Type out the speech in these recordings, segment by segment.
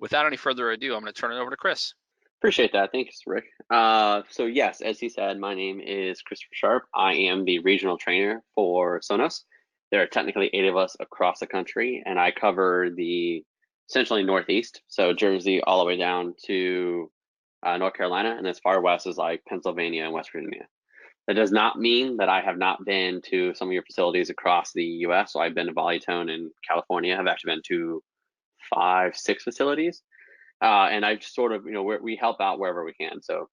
Without any further ado, I'm going to turn it over to Chris. Appreciate that. Thanks, Rick. So yes, as he said, my name is Christopher Sharp. I am the regional trainer for Sonos. There are technically 8 of us across the country, and I cover the essentially Northeast, so Jersey all the way down to North Carolina, and as far west as like Pennsylvania and West Virginia. That does not mean that I have not been to some of your facilities across the U.S. So I've been to Volleytone in California. I've actually been to 5, 6 facilities. And I just sort of, we help out wherever we can. So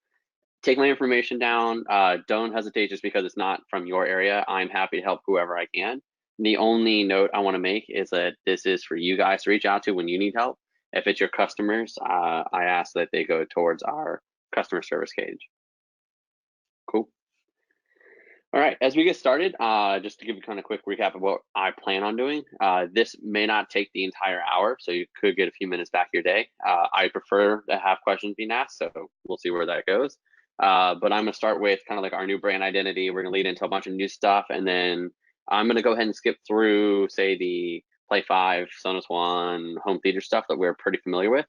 take my information down. Don't hesitate just because it's not from your area. I'm happy to help whoever I can. The only note I want to make is that this is for you guys to reach out to when you need help. If it's your customers, I ask that they go towards our customer service page. Cool. All right, as we get started, just to give you kind of a quick recap of what I plan on doing, this may not take the entire hour, so you could get a few minutes back of your day. I prefer to have questions being asked, so we'll see where that goes. But I'm gonna start with kind of like our new brand identity. We're gonna lead into a bunch of new stuff, and then I'm gonna go ahead and skip through, say, the Play 5, Sonos One, home theater stuff that we're pretty familiar with.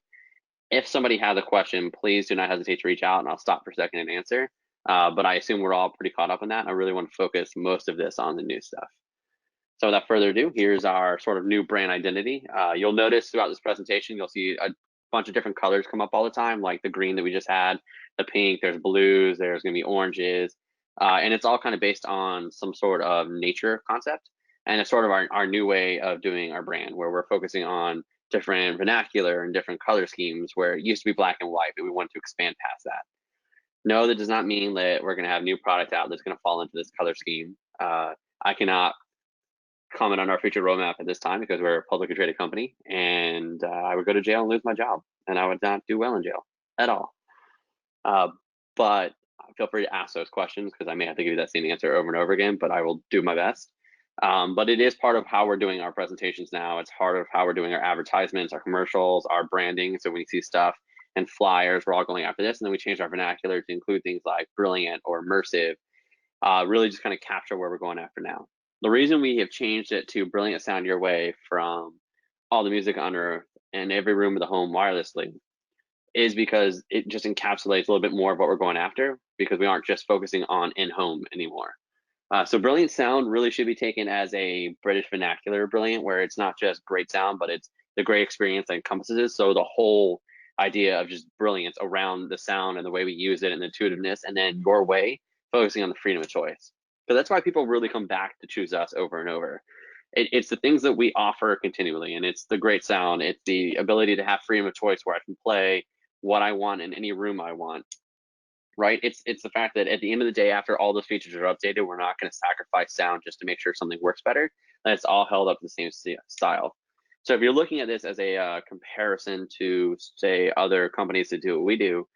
If somebody has a question, please do not hesitate to reach out, and I'll stop for a second and answer. But I assume we're all pretty caught up on that. I really want to focus most of this on the new stuff. So without further ado, here's our sort of new brand identity. You'll notice throughout this presentation, you'll see a bunch of different colors come up all the time, like the green that we just had, the pink, there's blues, there's gonna be oranges, and it's all kind of based on some sort of nature concept. And it's sort of our new way of doing our brand, where we're focusing on different vernacular and different color schemes, where it used to be black and white, but we want to expand past that. No, that does not mean that we're going to have new product out that's going to fall into this color scheme. I cannot comment on our future roadmap at this time because we're a publicly traded company, and I would go to jail and lose my job, and I would not do well in jail at all. But feel free to ask those questions because I may have to give you that same answer over and over again, but I will do my best. But it is part of how we're doing our presentations now. It's part of how we're doing our advertisements, our commercials, our branding. So when you see stuff and flyers, we're all going after this. And then we changed our vernacular to include things like brilliant or immersive, really just kind of capture where we're going after now. The reason we have changed it to brilliant sound your way from all the music on earth and every room of the home wirelessly is because it just encapsulates a little bit more of what we're going after, because we aren't just focusing on in-home anymore. So brilliant sound really should be taken as a British vernacular brilliant, where it's not just great sound, but it's the great experience that encompasses it. So the whole idea of just brilliance around the sound and the way we use it and the intuitiveness, and then your way, focusing on the freedom of choice. So that's why people really come back to choose us over and over. It's the things that we offer continually, and it's the great sound. It's the ability to have freedom of choice where I can play what I want in any room I want. Right? It's the fact that at the end of the day, after all those features are updated, we're not going to sacrifice sound just to make sure something works better. And it's all held up to the same style. So if you're looking at this as a comparison to, say, other companies that do what we do,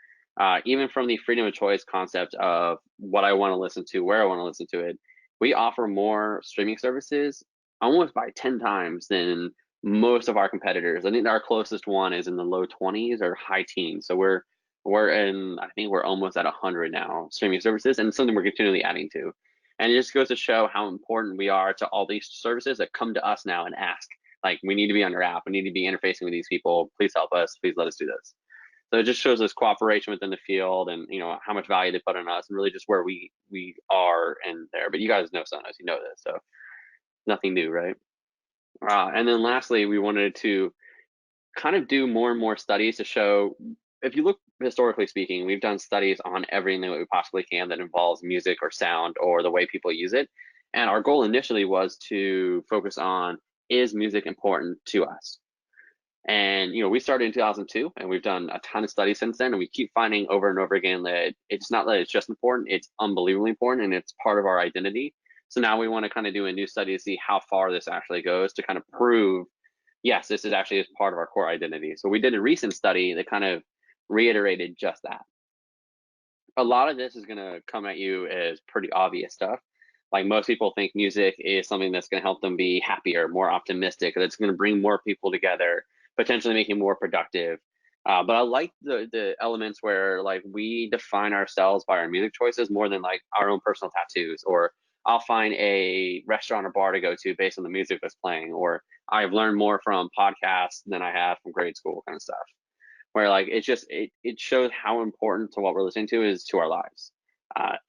even from the freedom of choice concept of what I want to listen to, where I want to listen to it, we offer more streaming services almost by 10 times than most of our competitors. I think our closest one is in the low 20s or high teens. So I think we're almost at 100 now streaming services, and it's something we're continually adding to. And it just goes to show how important we are to all these services that come to us now and ask, like, we need to be on your app, we need to be interfacing with these people, please help us, please let us do this. So it just shows us cooperation within the field, and how much value they put on us, and really just where we are and there. But you guys know Sonos, you know this, so nothing new, right? And then lastly, we wanted to kind of do more and more studies to show, if you look historically speaking, we've done studies on everything that we possibly can that involves music or sound or the way people use it. And our goal initially was to focus on, is music important to us? And we started in 2002, and we've done a ton of studies since then, and we keep finding over and over again that it's not that it's just important, it's unbelievably important, and it's part of our identity. So now we want to kind of do a new study to see how far this actually goes, to kind of prove, yes, this is actually part of our core identity. So we did a recent study that kind of reiterated just that. A lot of this is going to come at you as pretty obvious stuff. Like, most people think music is something that's going to help them be happier, more optimistic, that's going to bring more people together, potentially making more productive. But I like the elements where, like, we define ourselves by our music choices more than like our own personal tattoos, or I'll find a restaurant or bar to go to based on the music that's playing, or I've learned more from podcasts than I have from grade school kind of stuff. where like it shows how important to what we're listening to is to our lives.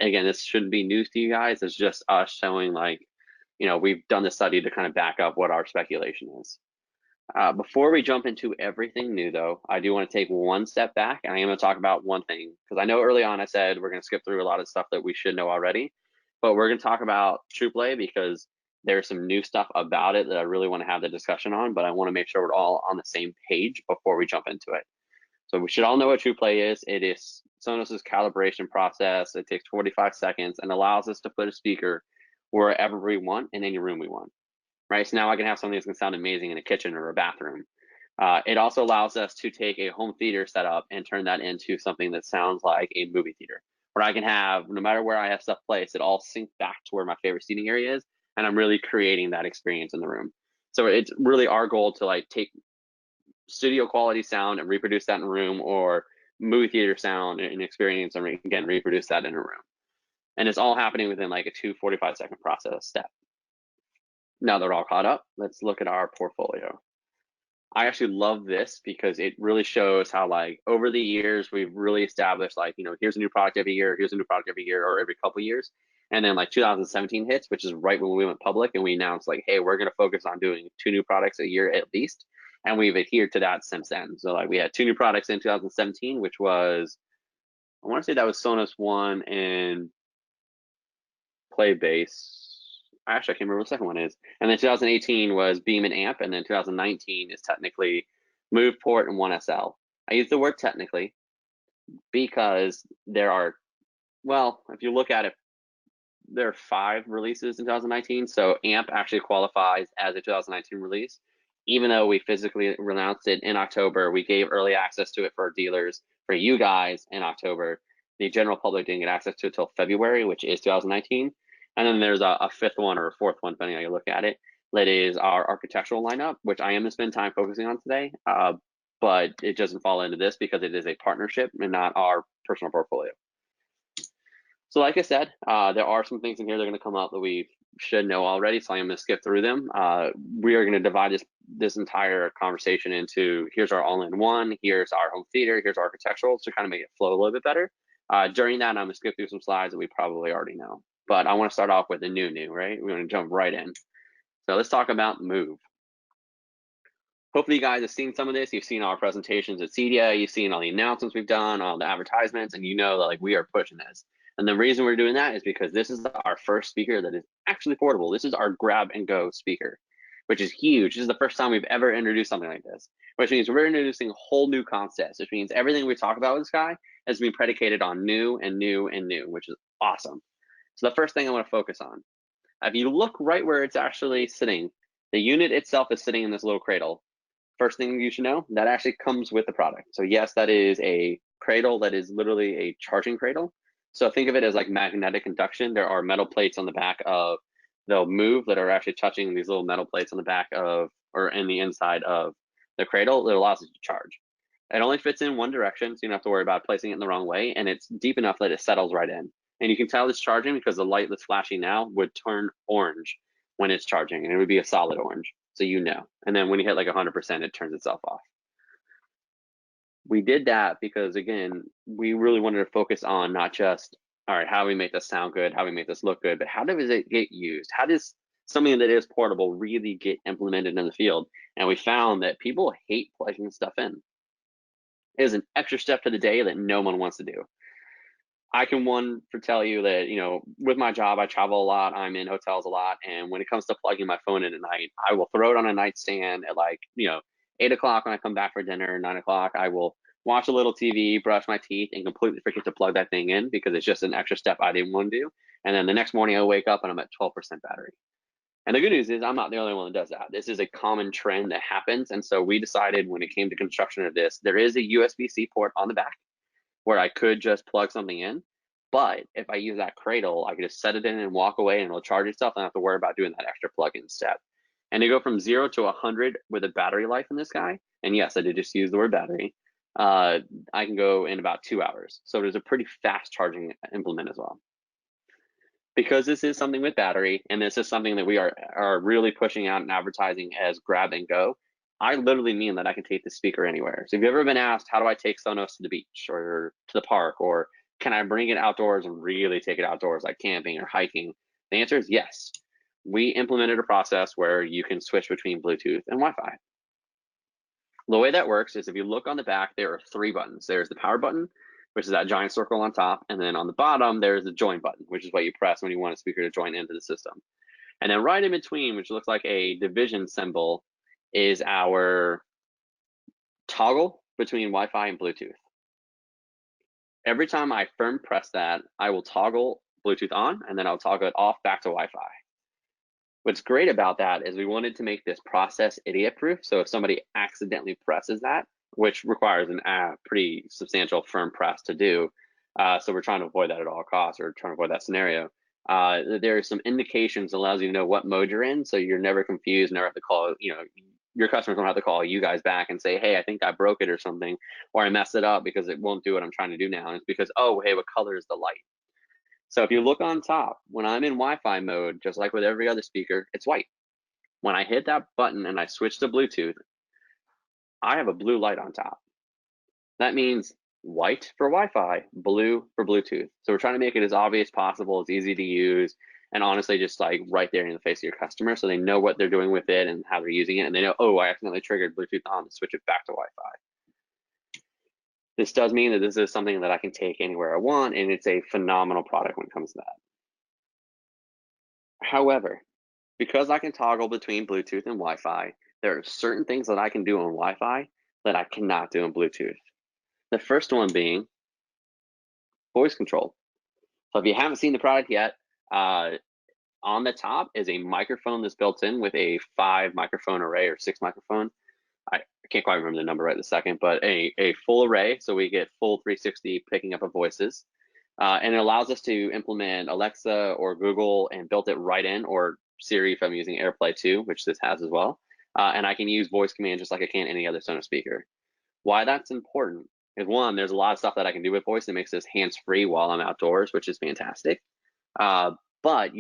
Again, this shouldn't be news to you guys. It's just us showing like, we've done the study to kind of back up what our speculation is. Before we jump into everything new, though, I do want to take one step back, and I am going to talk about one thing, because I know early on I said we're going to skip through a lot of stuff that we should know already, but we're going to talk about Trueplay because there's some new stuff about it that I really want to have the discussion on, but I want to make sure we're all on the same page before we jump into it. So we should all know what Trueplay is. It is Sonos's calibration process. It takes 45 seconds and allows us to put a speaker wherever we want in any room we want. Right, so now I can have something that's going to sound amazing in a kitchen or a bathroom. It also allows us to take a home theater setup and turn that into something that sounds like a movie theater, where I can have, no matter where I have stuff placed, it all sync back to where my favorite seating area is, and I'm really creating that experience in the room. So it's really our goal to like take studio quality sound and reproduce that in a room, or movie theater sound and experience, and again reproduce that in a room. And it's all happening within like a 45-second process step. Now that we're all caught up, let's look at our portfolio. I actually love this because it really shows how like over the years we've really established like, here's a new product every year, here's a new product every year or every couple of years. And then like 2017 hits, which is right when we went public, and we announced like, hey, we're going to focus on doing 2 new products a year at least. And we've adhered to that since then. So like we had 2 new products in 2017, which was, I want to say that was Sonos One and Playbase. Actually, I can't remember what the second one is. And then 2018 was Beam and Amp, and then 2019 is technically Move, Port, and 1SL. I use the word technically because there are, well, if you look at it, there are 5 releases in 2019. So Amp actually qualifies as a 2019 release. Even though we physically announced it in October, we gave early access to it for our dealers, for you guys in October. The general public didn't get access to it until February, which is 2019. And then there's a 5th one or a 4th one, depending on how you look at it. That is our architectural lineup, which I am going to spend time focusing on today. But it doesn't fall into this because it is a partnership and not our personal portfolio. So like I said, there are some things in here that are going to come up that we should know already, so I'm going to skip through them. We are going to divide this entire conversation into, here's our all-in-one, here's our home theater, here's our architectural, to kind of make it flow a little bit better. During that, I'm going to skip through some slides that we probably already know. But I want to start off with the new, right? We're going to jump right in. So let's talk about Move. Hopefully you guys have seen some of this. You've seen our presentations at CEDIA, you've seen all the announcements we've done, all the advertisements, and you know that like we are pushing this. And the reason we're doing that is because this is our first speaker that is actually portable. This is our grab and go speaker, which is huge. This is the first time we've ever introduced something like this, which means we're introducing whole new concepts, which means everything we talk about with this guy has been predicated on new and new and new, which is awesome. So the first thing I want to focus on, if you look right where it's actually sitting, the unit itself is sitting in this little cradle. First thing you should know, that actually comes with the product. So yes, that is a cradle that is literally a charging cradle. So think of it as like magnetic induction. There are metal plates on the back of the Move that are actually touching these little metal plates on the back of, or in the inside of the cradle that allows it to charge. It only fits in one direction, so you don't have to worry about placing it in the wrong way, and it's deep enough that it settles right in. And you can tell it's charging because the light that's flashing now would turn orange when it's charging, and it would be a solid orange, so you know. And then when you hit like 100%, it turns itself off. We did that because, again, we really wanted to focus on not just, all right, how do we make this sound good, how do we make this look good, but how does it get used? How does something that is portable really get implemented in the field? And we found that people hate plugging stuff in. It is an extra step to the day that no one wants to do. I can tell you that, with my job, I travel a lot, I'm in hotels a lot, and when it comes to plugging my phone in at night, I will throw it on a nightstand at like, 8 o'clock when I come back for dinner, 9 o'clock, I will watch a little TV, brush my teeth, and completely forget to plug that thing in because it's just an extra step I didn't want to do. And then the next morning I wake up and I'm at 12% battery. And the good news is I'm not the only one that does that. This is a common trend that happens. And so we decided when it came to construction of this, there is a USB-C port on the back where I could just plug something in. But if I use that cradle, I could just set it in and walk away and it'll charge itself. I don't have to worry about doing that extra plug-in step. And to go from 0 to 100 with a battery life in this guy, and yes, I did just use the word battery, I can go in about 2 hours. So it is a pretty fast charging implement as well. Because this is something with battery, and this is something that we are really pushing out and advertising as grab and go, I literally mean that I can take the speaker anywhere. So if you've ever been asked, how do I take Sonos to the beach or to the park, or can I bring it outdoors and really take it outdoors, like camping or hiking? The answer is yes. We implemented a process where you can switch between Bluetooth and Wi-Fi. The way that works is if you look on the back, there are 3 buttons. There's the power button, which is that giant circle on top. And then on the bottom, there's the join button, which is what you press when you want a speaker to join into the system. And then right in between, which looks like a division symbol, is our toggle between Wi-Fi and Bluetooth. Every time I firm press that, I will toggle Bluetooth on, and then I'll toggle it off back to Wi-Fi. What's great about that is we wanted to make this process idiot-proof. So if somebody accidentally presses that, which requires a pretty substantial firm press to do, so we're trying to avoid that at all costs, or trying to avoid that scenario. There are some indications that allows you to know what mode you're in, so you're never confused, never have to call, your customers don't have to call you guys back and say, hey, I think I broke it or something, or I messed it up because it won't do what I'm trying to do now. And it's because, oh, hey, what color is the light? So if you look on top, when I'm in Wi-Fi mode, just like with every other speaker, it's white. When I hit that button and I switch to Bluetooth, I have a blue light on top. That means white for Wi-Fi, blue for Bluetooth. So we're trying to make it as obvious as possible, as easy to use, and honestly just like right there in the face of your customer, so they know what they're doing with it and how they're using it, and they know, oh, I accidentally triggered Bluetooth on to switch it back to Wi-Fi. This does mean that this is something that I can take anywhere I want, and it's a phenomenal product when it comes to that. However, because I can toggle between Bluetooth and Wi-Fi, there are certain things that I can do on Wi-Fi that I cannot do on Bluetooth. The first one being voice control. So if you haven't seen the product yet, on the top is a microphone that's built in with a 5 microphone array or 6 microphone. I can't quite remember the number right this second, but a full array, so we get full 360 picking up of voices. And it allows us to implement Alexa or Google and built it right in, or Siri if I'm using AirPlay 2, which this has as well. And I can use voice command just like I can any other Sonos speaker. Why that's important is, one, there's a lot of stuff that I can do with voice that makes this hands-free while I'm outdoors, which is fantastic. But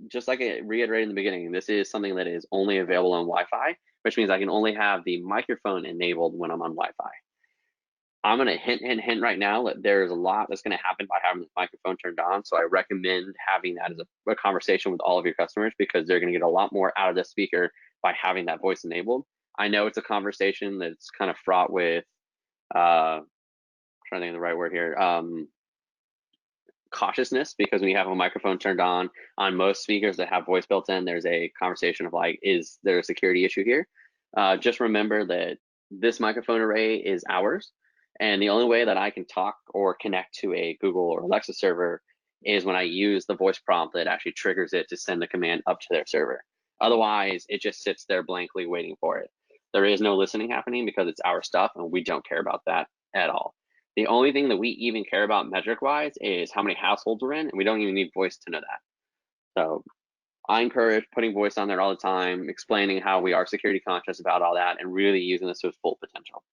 just like I reiterated in the beginning, this is something that is only available on Wi-Fi, which means I can only have the microphone enabled when I'm on Wi-Fi. I'm going to hint right now that there's a lot that's going to happen by having the microphone turned on. So I recommend having that as a conversation with all of your customers, because they're going to get a lot more out of the speaker by having that voice enabled. I know it's a conversation that's kind of fraught with, trying to think of the right word here, cautiousness, because when you have a microphone turned on most speakers that have voice built in, there's a conversation of like, is there a security issue here? Just remember that this microphone array is ours. And the only way that I can talk or connect to a Google or Alexa server is when I use the voice prompt that actually triggers it to send the command up to their server. Otherwise, it just sits there blankly waiting for it. There is no listening happening because it's our stuff, and we don't care about that at all. The only thing that we even care about metric-wise is how many households we're in, and we don't even need voice to know that. So I encourage putting voice on there all the time, explaining how we are security conscious about all that, and really using this to its full potential.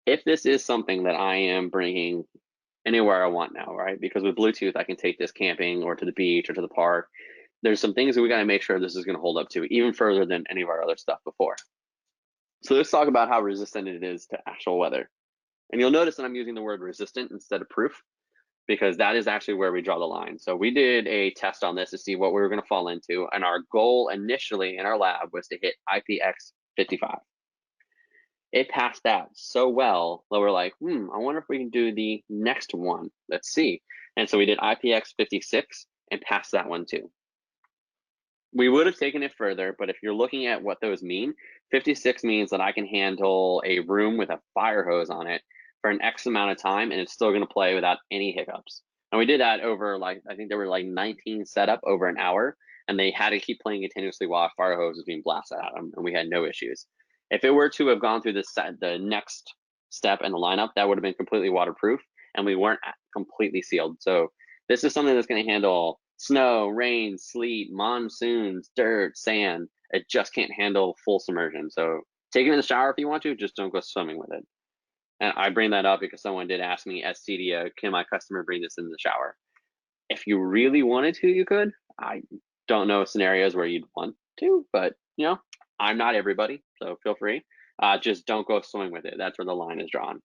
If this is something that I am bringing anywhere I want now, right? Because with Bluetooth, I can take this camping or to the beach or to the park. There's some things that we got to make sure this is going to hold up to even further than any of our other stuff before. So let's talk about how resistant it is to actual weather. And you'll notice that I'm using the word resistant instead of proof, because that is actually where we draw the line. So we did a test on this to see what we were going to fall into. And our goal initially in our lab was to hit IPX55. It passed that so well that we're like, I wonder if we can do the next one. Let's see. And so we did IPX56 and passed that one too. We would have taken it further, but if you're looking at what those mean, 56 means that I can handle a room with a fire hose on it for an X amount of time, and it's still going to play without any hiccups. And we did that over, like, I think there were like 19 set up over an hour, and they had to keep playing continuously while a fire hose was being blasted at them, and we had no issues. If it were to have gone through the next step in the lineup, that would have been completely waterproof, and we weren't completely sealed. So this is something that's going to handle snow, rain, sleet, monsoons, dirt, sand. It just can't handle full submersion. So take it in the shower if you want to, just don't go swimming with it. And I bring that up because someone did ask me at Cedia, can my customer bring this in the shower? If you really wanted to, you could. I don't know scenarios where you'd want to, but I'm not everybody, so feel free. Just don't go swimming with it. That's where the line is drawn.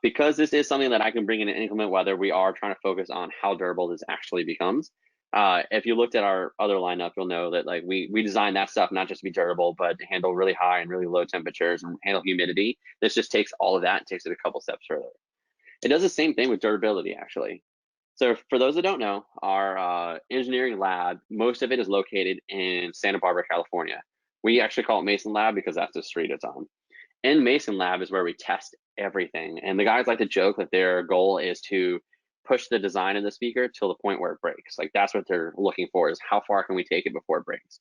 Because this is something that I can bring in an inclement weather, we are trying to focus on how durable this actually becomes. If you looked at our other lineup, you'll know that like we designed that stuff not just to be durable, but to handle really high and really low temperatures and handle humidity. This just takes all of that and takes it a couple steps further. It does the same thing with durability, actually. So for those that don't know, our engineering lab, most of it is located in Santa Barbara, California. We actually call it Mason Lab because that's the street it's on. In Mason Lab is where we test everything. And the guys like to joke that their goal is to push the design of the speaker till the point where it breaks. Like that's what they're looking for, is how far can we take it before it breaks.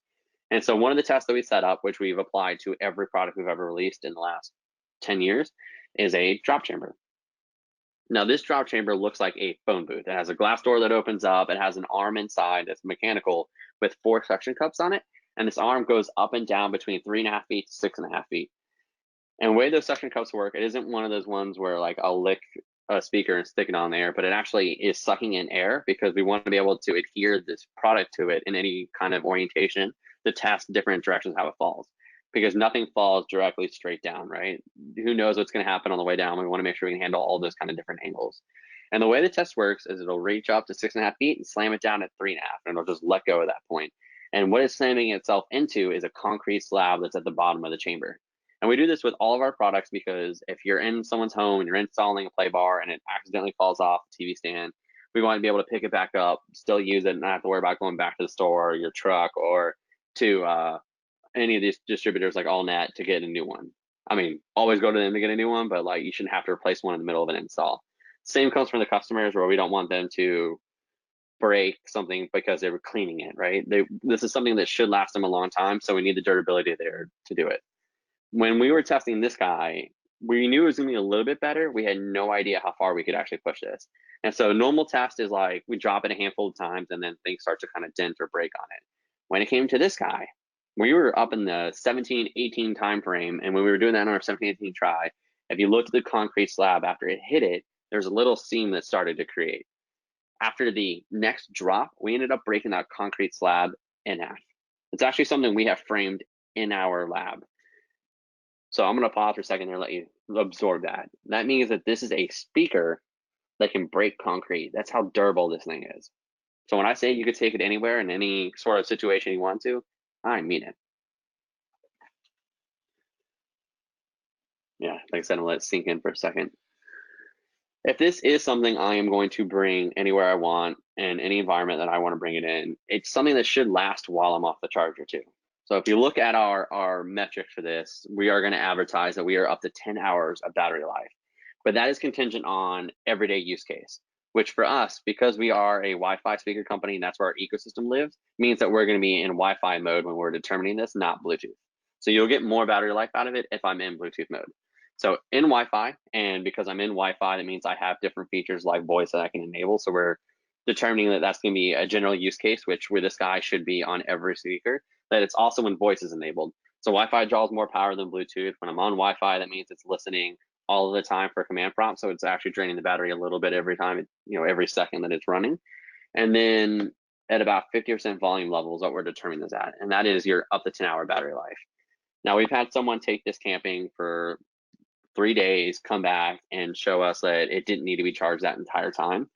And so one of the tests that we set up, which we've applied to every product we've ever released in the last 10 years, is a drop chamber. Now this drop chamber looks like a phone booth. It has a glass door that opens up. It has an arm inside that's mechanical with 4 suction cups on it. And this arm goes up and down between 3.5 feet to 6.5 feet. And the way those suction cups work, it isn't one of those ones where like I'll lick a speaker and stick it on there, but it actually is sucking in air because we want to be able to adhere this product to it in any kind of orientation to test different directions how it falls. Because nothing falls directly straight down, right? Who knows what's going to happen on the way down? We want to make sure we can handle all those kind of different angles. And the way the test works is it'll reach up to 6.5 feet and slam it down at 3.5, and it'll just let go at that point. And what it's slamming itself into is a concrete slab that's at the bottom of the chamber. And we do this with all of our products because if you're in someone's home and you're installing a Playbar and it accidentally falls off the TV stand, we want to be able to pick it back up, still use it, and not have to worry about going back to the store or your truck or to any of these distributors like AllNet to get a new one. I mean, always go to them to get a new one, but like you shouldn't have to replace one in the middle of an install. Same comes from the customers where we don't want them to break something because they were cleaning it, right? This is something that should last them a long time, so we need the durability there to do it. When we were testing this guy, we knew it was gonna be a little bit better. We had no idea how far we could actually push this. And so normal test is like we drop it a handful of times and then things start to kind of dent or break on it. When it came to this guy, we were up in the 17, 18 time frame, and when we were doing that on our 17, 18 try, if you looked at the concrete slab after it hit it, there's a little seam that started to create. After the next drop, we ended up breaking that concrete slab in half. It's actually something we have framed in our lab. So I'm going to pause for a second and let you absorb that. That means that this is a speaker that can break concrete. That's how durable this thing is. So when I say you could take it anywhere in any sort of situation you want to, I mean it. Yeah, like I said, I'm gonna let it sink in for a second. If this is something I am going to bring anywhere I want and any environment that I want to bring it in, it's something that should last while I'm off the charger too. So if you look at our metrics for this, we are going to advertise that we are up to 10 hours of battery life. But that is contingent on everyday use case, which for us, because we are a Wi-Fi speaker company and that's where our ecosystem lives, means that we're going to be in Wi-Fi mode when we're determining this, not Bluetooth. So you'll get more battery life out of it if I'm in Bluetooth mode. So in Wi-Fi, and because I'm in Wi-Fi, that means I have different features like voice that I can enable. So we're determining that that's going to be a general use case, which where this guy should be on every speaker, that it's also when voice is enabled. So Wi-Fi draws more power than Bluetooth. When I'm on Wi-Fi, that means it's listening all of the time for command prompt. So it's actually draining the battery a little bit every time, every second that it's running. And then at about 50% volume levels, what we're determining this at, and that is your up to 10-hour battery life. Now we've had someone take this camping for 3 days, come back and show us that it didn't need to be charged that entire time.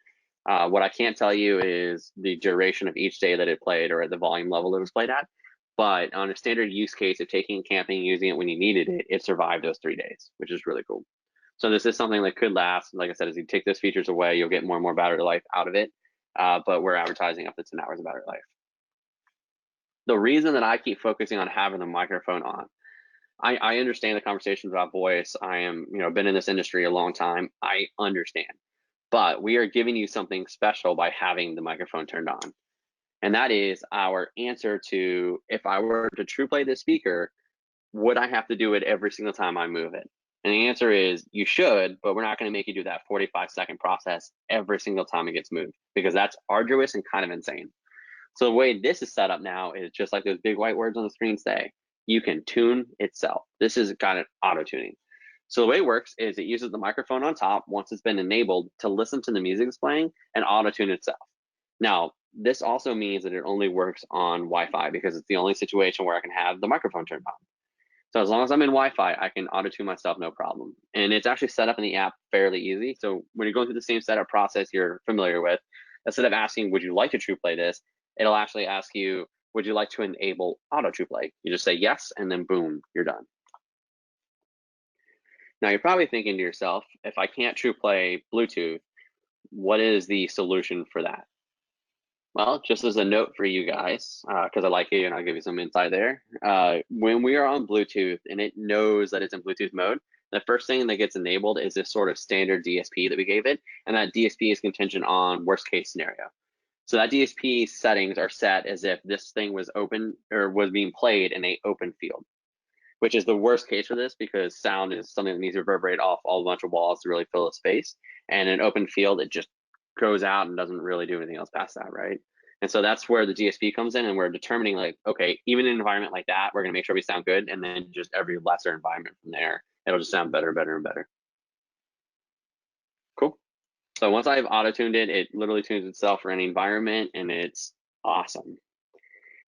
What I can't tell you is the duration of each day that it played or at the volume level it was played at. But on a standard use case of taking camping and using it when you needed it, it survived those 3 days, which is really cool. So this is something that could last. Like I said, as you take those features away, you'll get more and more battery life out of it. But we're advertising up to 10 hours of battery life. The reason that I keep focusing on having the microphone on, I understand the conversations about voice. I am, been in this industry a long time. I understand. But we are giving you something special by having the microphone turned on. And that is our answer to, if I were to Trueplay this speaker, would I have to do it every single time I move it? And the answer is you should, but we're not going to make you do that 45-second process every single time it gets moved, because that's arduous and kind of insane. So the way this is set up now is just like those big white words on the screen say, you can tune itself. This is kind of auto tuning. So the way it works is it uses the microphone on top once it's been enabled to listen to the music it's playing and auto tune itself. Now, this also means that it only works on Wi-Fi because it's the only situation where I can have the microphone turned on. So as long as I'm in Wi-Fi, I can auto-tune myself, no problem. And it's actually set up in the app fairly easy. So when you're going through the same setup process you're familiar with, instead of asking, would you like to Trueplay this? It'll actually ask you, would you like to enable auto Trueplay? You just say yes, and then boom, you're done. Now you're probably thinking to yourself, if I can't Trueplay Bluetooth, what is the solution for that? Well, just as a note for you guys, because I like you and I'll give you some insight there. When we are on Bluetooth and it knows that it's in Bluetooth mode, the first thing that gets enabled is this sort of standard DSP that we gave it, and that DSP is contingent on worst case scenario. So that DSP settings are set as if this thing was open or was being played in a open field, which is the worst case for this because sound is something that needs to reverberate off all a bunch of walls to really fill a space. And in an open field, it just goes out and doesn't really do anything else past that, right? And so that's where the DSP comes in, and we're determining like, okay, even in an environment like that, we're gonna make sure we sound good, and then just every lesser environment from there, it'll just sound better, better, and better. Cool. So once I've auto-tuned it, it literally tunes itself for any environment, and it's awesome.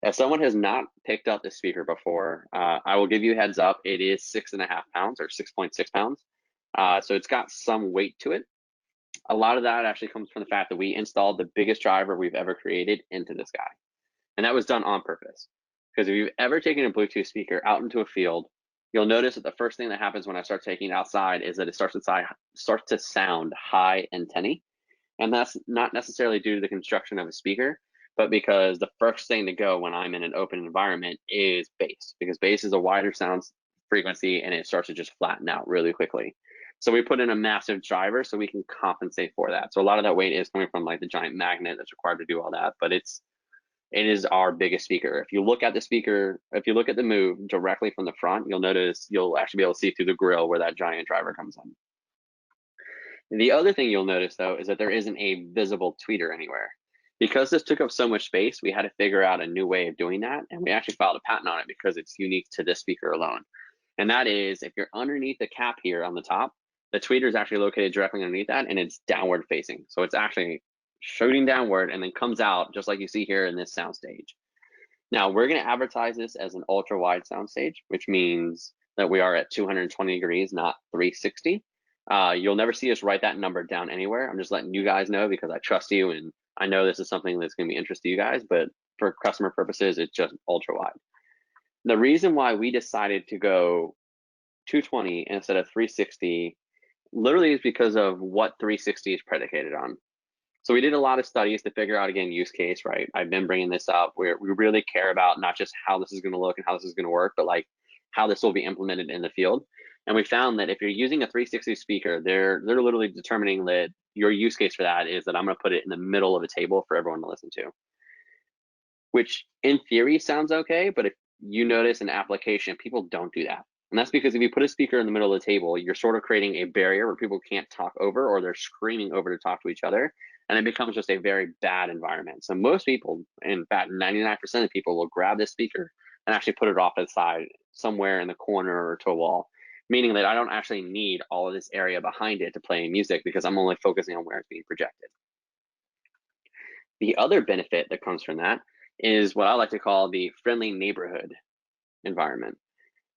If someone has not picked up this speaker before, I will give you a heads up. It is 6.5 pounds or 6.6 pounds. So it's got some weight to it. A lot of that actually comes from the fact that we installed the biggest driver we've ever created into this guy. And that was done on purpose. Because if you've ever taken a Bluetooth speaker out into a field, you'll notice that the first thing that happens when I start taking it outside is that it starts to sound high and tinny. And that's not necessarily due to the construction of a speaker, but because the first thing to go when I'm in an open environment is bass, because bass is a wider sound frequency and it starts to just flatten out really quickly. So we put in a massive driver so we can compensate for that. So a lot of that weight is coming from like the giant magnet that's required to do all that, but it is our biggest speaker. If you look at the speaker, if you look at the Move directly from the front, you'll notice you'll actually be able to see through the grill where that giant driver comes in. The other thing you'll notice though is that there isn't a visible tweeter anywhere. Because this took up so much space, we had to figure out a new way of doing that, and we actually filed a patent on it because it's unique to this speaker alone. And that is, if you're underneath the cap here on the top, the tweeter is actually located directly underneath that, and it's downward facing. So it's actually shooting downward and then comes out just like you see here in this soundstage. Now we're going to advertise this as an ultra wide soundstage, which means that we are at 220 degrees, not 360. You'll never see us write that number down anywhere. I'm just letting you guys know because I trust you and I know this is something that's going to be interesting to you guys, but for customer purposes, it's just ultra wide. The reason why we decided to go 220 instead of 360 literally is because of what 360 is predicated on. So we did a lot of studies to figure out, again, use case, right? I've been bringing this up where we really care about not just how this is going to look and how this is going to work, but like how this will be implemented in the field. And we found that if you're using a 360 speaker, they're literally determining that your use case for that is that I'm going to put it in the middle of a table for everyone to listen to, which in theory sounds okay. But if you notice in application, people don't do that. And that's because if you put a speaker in the middle of the table, you're sort of creating a barrier where people can't talk over or they're screaming over to talk to each other. And it becomes just a very bad environment. So most people, in fact, 99% of people will grab this speaker and actually put it off to the side somewhere in the corner or to a wall, meaning that I don't actually need all of this area behind it to play music because I'm only focusing on where it's being projected. The other benefit that comes from that is what I like to call the friendly neighborhood environment.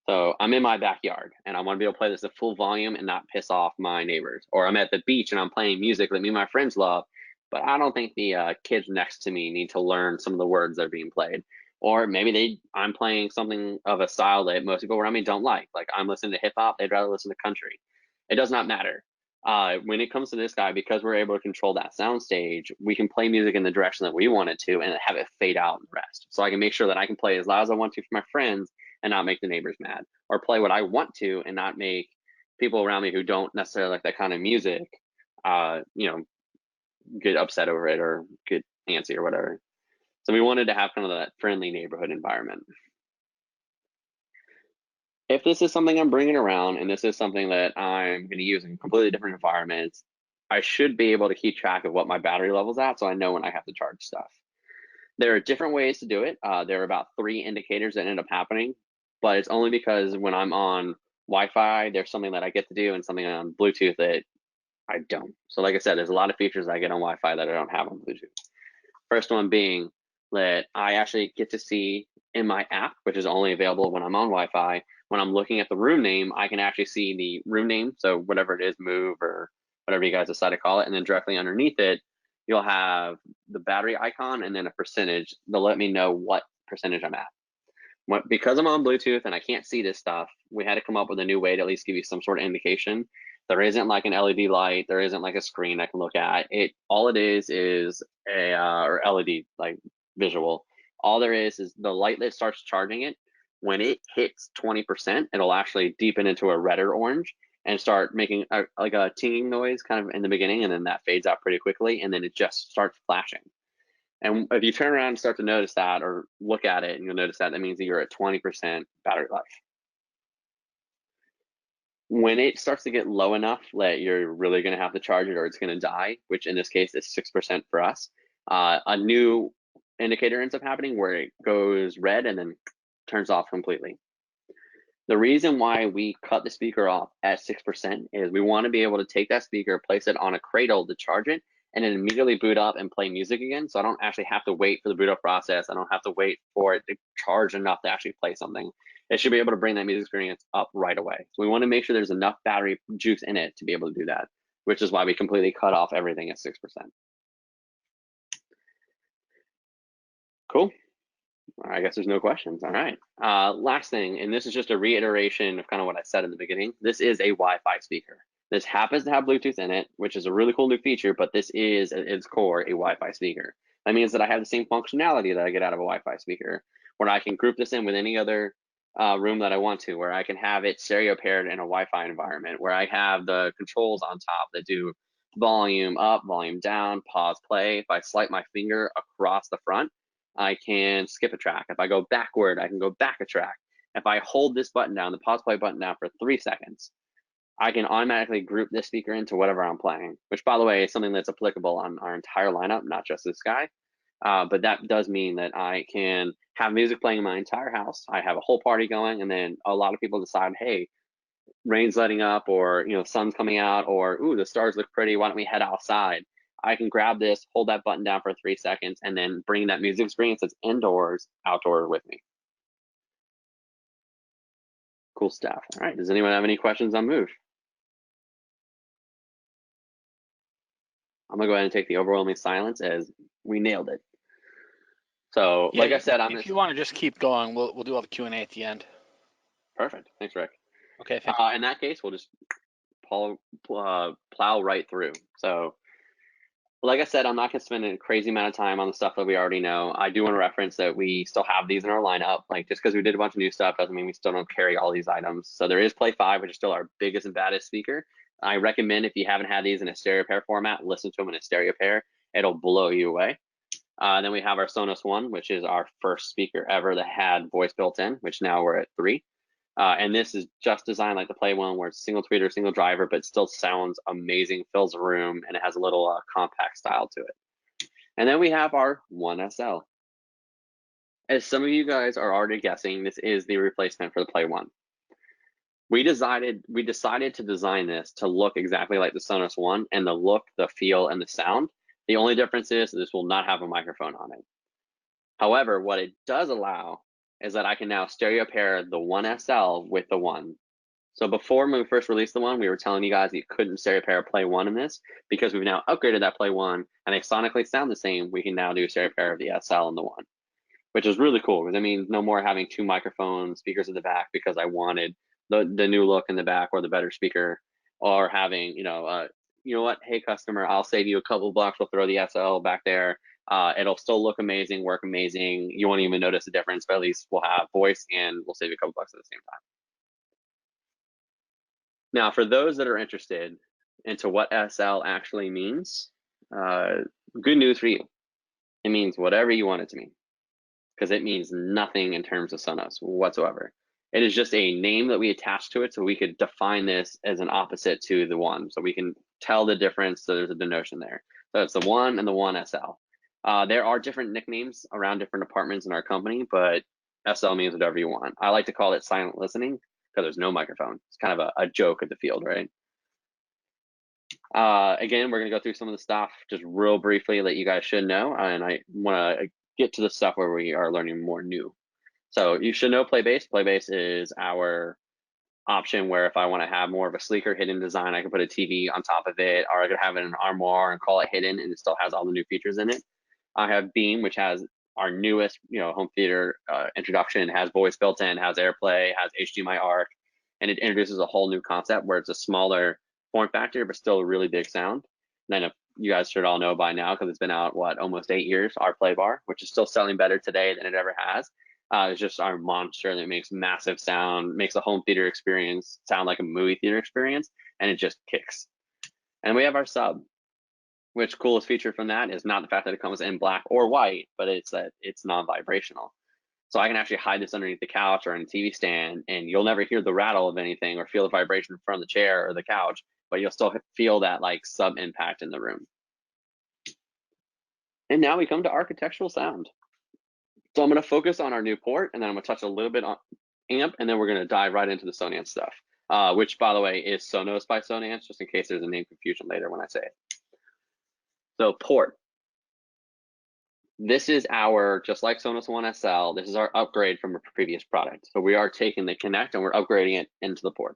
So I'm in my backyard and I want to be able to play this at full volume and not piss off my neighbors. Or I'm at the beach and I'm playing music that me and my friends love, but I don't think the kids next to me need to learn some of the words that are being played. Or maybe I'm playing something of a style that most people around me don't like. Like I'm listening to hip hop, they'd rather listen to country. It does not matter. When it comes to this guy, because we're able to control that sound stage, we can play music in the direction that we want it to and have it fade out and rest. So I can make sure that I can play as loud as I want to for my friends and not make the neighbors mad, or play what I want to and not make people around me who don't necessarily like that kind of music, get upset over it or get antsy or whatever. So we wanted to have kind of that friendly neighborhood environment. If this is something I'm bringing around and this is something that I'm going to use in completely different environments, I should be able to keep track of what my battery level's at so I know when I have to charge stuff. There are different ways to do it. There are about 3 indicators that end up happening, but it's only because when I'm on Wi-Fi, there's something that I get to do and something on Bluetooth that I don't. So like I said, there's a lot of features I get on Wi-Fi that I don't have on Bluetooth. First one being that I actually get to see in my app, which is only available when I'm on Wi-Fi, when I'm looking at the room name, I can actually see the room name. So whatever it is, Move or whatever you guys decide to call it. And then directly underneath it, you'll have the battery icon and then a percentage. They'll let me know what percentage I'm at. Because I'm on Bluetooth and I can't see this stuff, we had to come up with a new way to at least give you some sort of indication. There isn't like an LED light. There isn't like a screen I can look at. All it is a or LED like visual. All there is the light that starts charging it. When it hits 20%, it'll actually deepen into a red or orange and start making like a tinging noise kind of in the beginning, and then that fades out pretty quickly, and then it just starts flashing. And if you turn around and start to notice that or look at it, and you'll notice that means that you're at 20% battery life. When it starts to get low enough that you're really going to have to charge it or it's going to die, which in this case is 6% for us, a new indicator ends up happening where it goes red and then turns off completely. The reason why we cut the speaker off at 6% is we want to be able to take that speaker, place it on a cradle to charge it, and then immediately boot up and play music again. So I don't actually have to wait for the boot up process. I don't have to wait for it to charge enough to actually play something. It should be able to bring that music experience up right away. So we want to make sure there's enough battery juice in it to be able to do that, which is why we completely cut off everything at 6%. Cool. I guess there's no questions. All right. Last thing, and this is just a reiteration of kind of what I said in the beginning. This is a Wi-Fi speaker. This happens to have Bluetooth in it, which is a really cool new feature, but this is at its core a Wi-Fi speaker. That means that I have the same functionality that I get out of a Wi-Fi speaker, where I can group this in with any other room that I want to, where I can have it stereo paired in a Wi-Fi environment, where I have the controls on top that do volume up, volume down, pause, play. If I swipe my finger across the front, I can skip a track. If I go backward, I can go back a track. If I hold this button down, the pause play button down for 3 seconds, I can automatically group this speaker into whatever I'm playing, which by the way is something that's applicable on our entire lineup, not just this guy. But that does mean that I can have music playing in my entire house. I have a whole party going, and then a lot of people decide, hey, rain's letting up, or sun's coming out, or ooh, the stars look pretty, why don't we head outside? I can grab this, hold that button down for 3 seconds, and then bring that music experience that's indoors, outdoor with me. Cool stuff. All right, does anyone have any questions on Move? I'm gonna go ahead and take the overwhelming silence as we nailed it. So, Yeah, like I said, if you want to just keep going, we'll do all the Q&A at the end. Perfect. Thanks, Rick. Okay, thank you. In that case, we'll just plow right through. So, like I said, I'm not going to spend a crazy amount of time on the stuff that we already know. I do want to reference that we still have these in our lineup. Like, just because we did a bunch of new stuff doesn't mean we still don't carry all these items. So there is Play 5, which is still our biggest and baddest speaker. I recommend if you haven't had these in a stereo pair format, listen to them in a stereo pair. It'll blow you away. Then we have our Sonos One, which is our first speaker ever that had voice built in, which now we're at 3. And this is just designed like the Play One, where it's single tweeter, single driver, but still sounds amazing, fills a room, and it has a little compact style to it. And then we have our One SL. As some of you guys are already guessing, this is the replacement for the Play One. We decided to design this to look exactly like the Sonos One, and the look, the feel, and the sound. The only difference is this will not have a microphone on it. However, what it does allow is that I can now stereo pair the One SL with the One. So before when we first released the One, we were telling you guys you couldn't stereo pair Play One in this. Because we've now upgraded that Play One and they sonically sound the same, we can now do stereo pair of the SL and the One, which is really cool, because that means no more having 2 microphone speakers in the back because I wanted the new look in the back or the better speaker, or having, you know what, hey customer, I'll save you a couple bucks, we'll throw the SL back there. It'll still look amazing, work amazing. You won't even notice the difference, but at least we'll have voice and we'll save you a couple bucks at the same time. Now, for those that are interested into what SL actually means, good news for you. It means whatever you want it to mean, because it means nothing in terms of Sonos whatsoever. It is just a name that we attach to it, so we could define this as an opposite to the One, so we can tell the difference, so there's a denotion there. So it's the One and the One SL. There are different nicknames around different departments in our company, but SL means whatever you want. I like to call it silent listening because there's no microphone. It's kind of a joke of the field, right? Again, we're going to go through some of the stuff just real briefly that you guys should know, and I want to get to the stuff where we are learning more new. So you should know Playbase. Playbase is our option where if I want to have more of a sleeker hidden design, I can put a TV on top of it, or I could have it in an armoire and call it hidden, and it still has all the new features in it. I have Beam, which has our newest, home theater introduction. It has voice built in, has AirPlay, has HDMI ARC, and it introduces a whole new concept where it's a smaller form factor, but still a really big sound. And then you guys should all know by now, because it's been out, almost 8 years, our Playbar, which is still selling better today than it ever has. It's just our monster that makes massive sound, makes a home theater experience sound like a movie theater experience, and it just kicks. And we have our sub, which coolest feature from that is not the fact that it comes in black or white, but it's that it's non-vibrational. So I can actually hide this underneath the couch or in a TV stand, and you'll never hear the rattle of anything or feel the vibration from the chair or the couch, but you'll still feel that like sub impact in the room. And now we come to architectural sound. So I'm going to focus on our new port, and then I'm going to touch a little bit on amp, and then we're going to dive right into the Sonance stuff, which, by the way, is Sonos by Sonance, just in case there's a name confusion later when I say it. So port. This is our, just like Sonos One SL, this is our upgrade from a previous product. So we are taking the Connect and we're upgrading it into the port.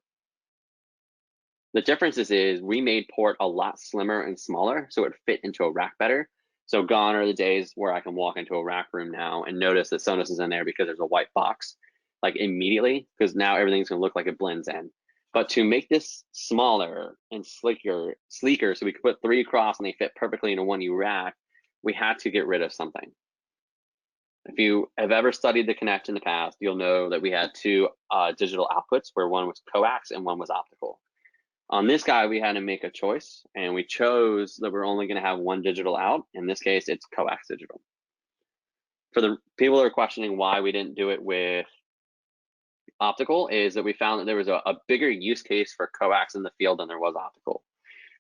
The difference is we made port a lot slimmer and smaller, so it fit into a rack better. So gone are the days where I can walk into a rack room now and notice that Sonos is in there because there's a white box, like immediately, because now everything's gonna look like it blends in. But to make this smaller and sleeker, so we could put 3 across and they fit perfectly in a 1U rack, we had to get rid of something. If you have ever studied the Connect in the past, you'll know that we had 2 digital outputs where one was coax and one was optical. On this guy, we had to make a choice, and we chose that we're only going to have 1 digital out. In this case, it's coax digital. For the people that are questioning why we didn't do it with optical, is that we found that there was a bigger use case for coax in the field than there was optical.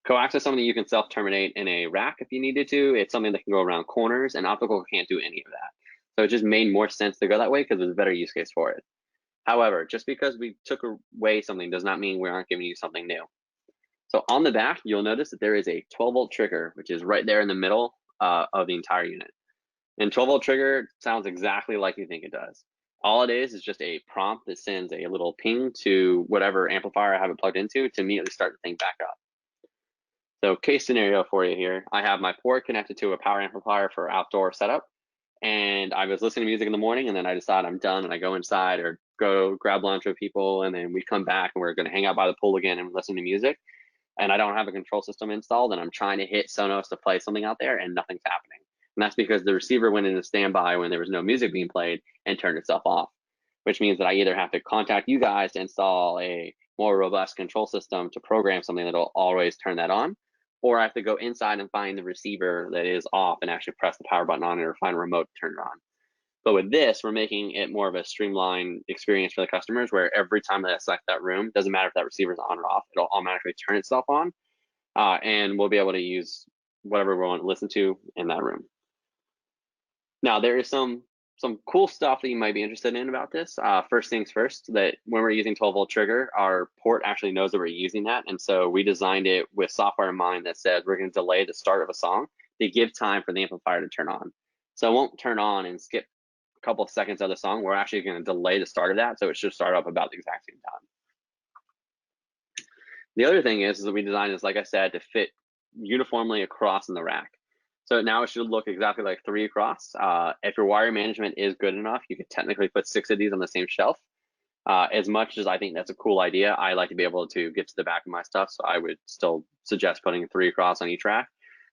Coax is something you can self-terminate in a rack if you needed to. It's something that can go around corners, and optical can't do any of that. So it just made more sense to go that way because there's a better use case for it. However, just because we took away something does not mean we aren't giving you something new. So on the back, you'll notice that there is a 12-volt trigger, which is right there in the middle of the entire unit. And 12-volt trigger sounds exactly like you think it does. All it is just a prompt that sends a little ping to whatever amplifier I have it plugged into to immediately start the thing back up. So case scenario for you here, I have my port connected to a power amplifier for outdoor setup, and I was listening to music in the morning, and then I decide I'm done, and I go inside or go grab lunch with people, and then we come back and we're going to hang out by the pool again and listen to music. And I don't have a control system installed, and I'm trying to hit Sonos to play something out there, and nothing's happening. And that's because the receiver went into standby when there was no music being played and turned itself off, which means that I either have to contact you guys to install a more robust control system to program something that'll always turn that on, or I have to go inside and find the receiver that is off and actually press the power button on it or find a remote to turn it on. But with this, we're making it more of a streamlined experience for the customers, where every time that I select that room, doesn't matter if that receiver is on or off, it'll automatically turn itself on, and we'll be able to use whatever we want to listen to in that room. Now, there is some cool stuff that you might be interested in about this. First things first, that when we're using 12-volt trigger, our port actually knows that we're using that, and so we designed it with software in mind that says we're going to delay the start of a song to give time for the amplifier to turn on. So it won't turn on and skip couple of seconds of the song. We're actually going to delay the start of that, so it should start up about the exact same time. The other thing is that we designed this, like I said, to fit uniformly across in the rack. So now it should look exactly like 3 across. If your wire management is good enough, you could technically put 6 of these on the same shelf. As much as I think that's a cool idea, I like to be able to get to the back of my stuff, so I would still suggest putting 3 across on each rack,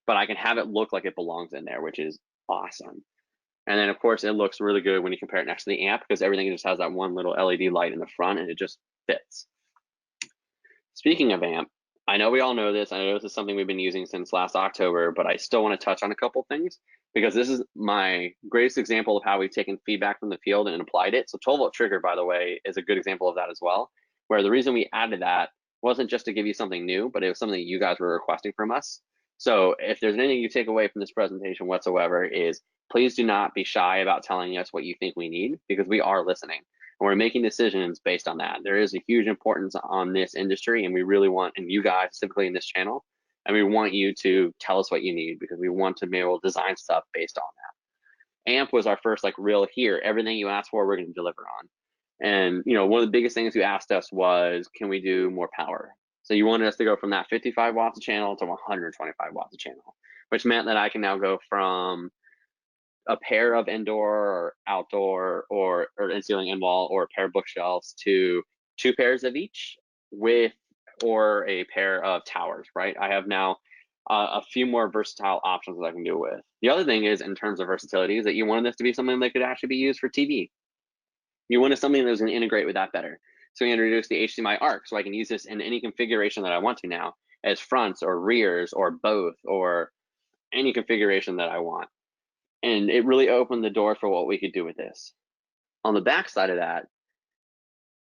but I can have it look like it belongs in there, which is awesome. And then, of course, it looks really good when you compare it next to the amp, because everything just has that one little LED light in the front, and it just fits. Speaking of amp, I know we all know this. I know this is something we've been using since last October, but I still want to touch on a couple things, because this is my greatest example of how we've taken feedback from the field and applied it. So 12-volt trigger, by the way, is a good example of that as well, where the reason we added that wasn't just to give you something new, but it was something you guys were requesting from us. So if there's anything you take away from this presentation whatsoever, is please do not be shy about telling us what you think we need, because we are listening and we're making decisions based on that. There is a huge importance on this industry, and we really want, and you guys specifically in this channel, And we want you to tell us what you need because we want to be able to design stuff based on that. Amp was our first like real here, everything you asked for, we're going to deliver on. And one of the biggest things you asked us was, can we do more power? So you wanted us to go from that 55 watts a channel to 125 watts a channel, which meant that I can now go from a pair of indoor or outdoor or in-ceiling in-wall or a pair of bookshelves to 2 pairs of each or a pair of towers, right? I have now a few more versatile options that I can do with. The other thing is, in terms of versatility, is that you wanted this to be something that could actually be used for TV. You wanted something that was going to integrate with that better. So we introduced the HDMI ARC, so I can use this in any configuration that I want to now, as fronts or rears or both or any configuration that I want. And it really opened the door for what we could do with this. On the back side of that,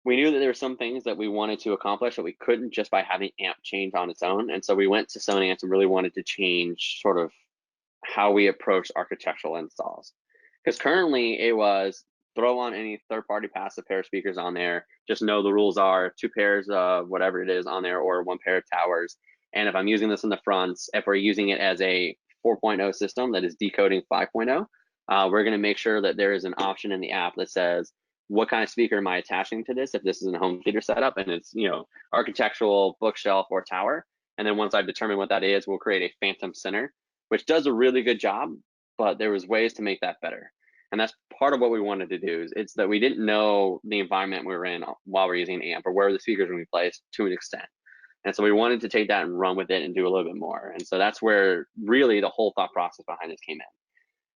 we knew that there were some things that we wanted to accomplish that we couldn't just by having amp change on its own. And so we went to Sonance and really wanted to change sort of how we approach architectural installs. Because currently it was throw on any third-party passive pair of speakers on there, just know the rules are 2 pairs of whatever it is on there or 1 pair of towers. And if I'm using this in the fronts, if we're using it as a 4.0 system that is decoding 5.0, we're going to make sure that there is an option in the app that says, what kind of speaker am I attaching to this if this is a home theater setup and it's architectural, bookshelf, or tower. And then once I've determined what that is, we'll create a phantom center, which does a really good job, but there was ways to make that better. And that's part of what we wanted to do. It's that we didn't know the environment we were in while we're using amp or where the speakers were going to be placed to an extent. And so we wanted to take that and run with it and do a little bit more. And so that's where really the whole thought process behind this came in.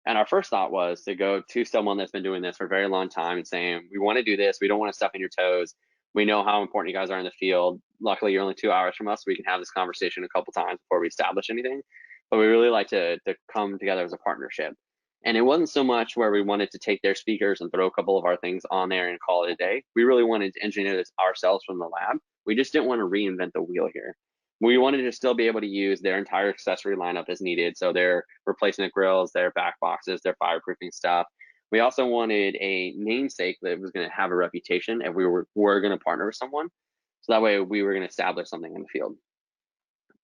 And our first thought was to go to someone that's been doing this for a very long time and saying, we want to do this. We don't want to step on your toes. We know how important you guys are in the field. Luckily, you're only 2 hours from us. So we can have this conversation a couple times before we establish anything. But we really like to come together as a partnership. And it wasn't so much where we wanted to take their speakers and throw a couple of our things on there and call it a day. We really wanted to engineer this ourselves from the lab. We just didn't want to reinvent the wheel here. We wanted to still be able to use their entire accessory lineup as needed. So their replacement grills, their back boxes, their fireproofing stuff. We also wanted a namesake that was going to have a reputation if we were going to partner with someone. So that way we were going to establish something in the field.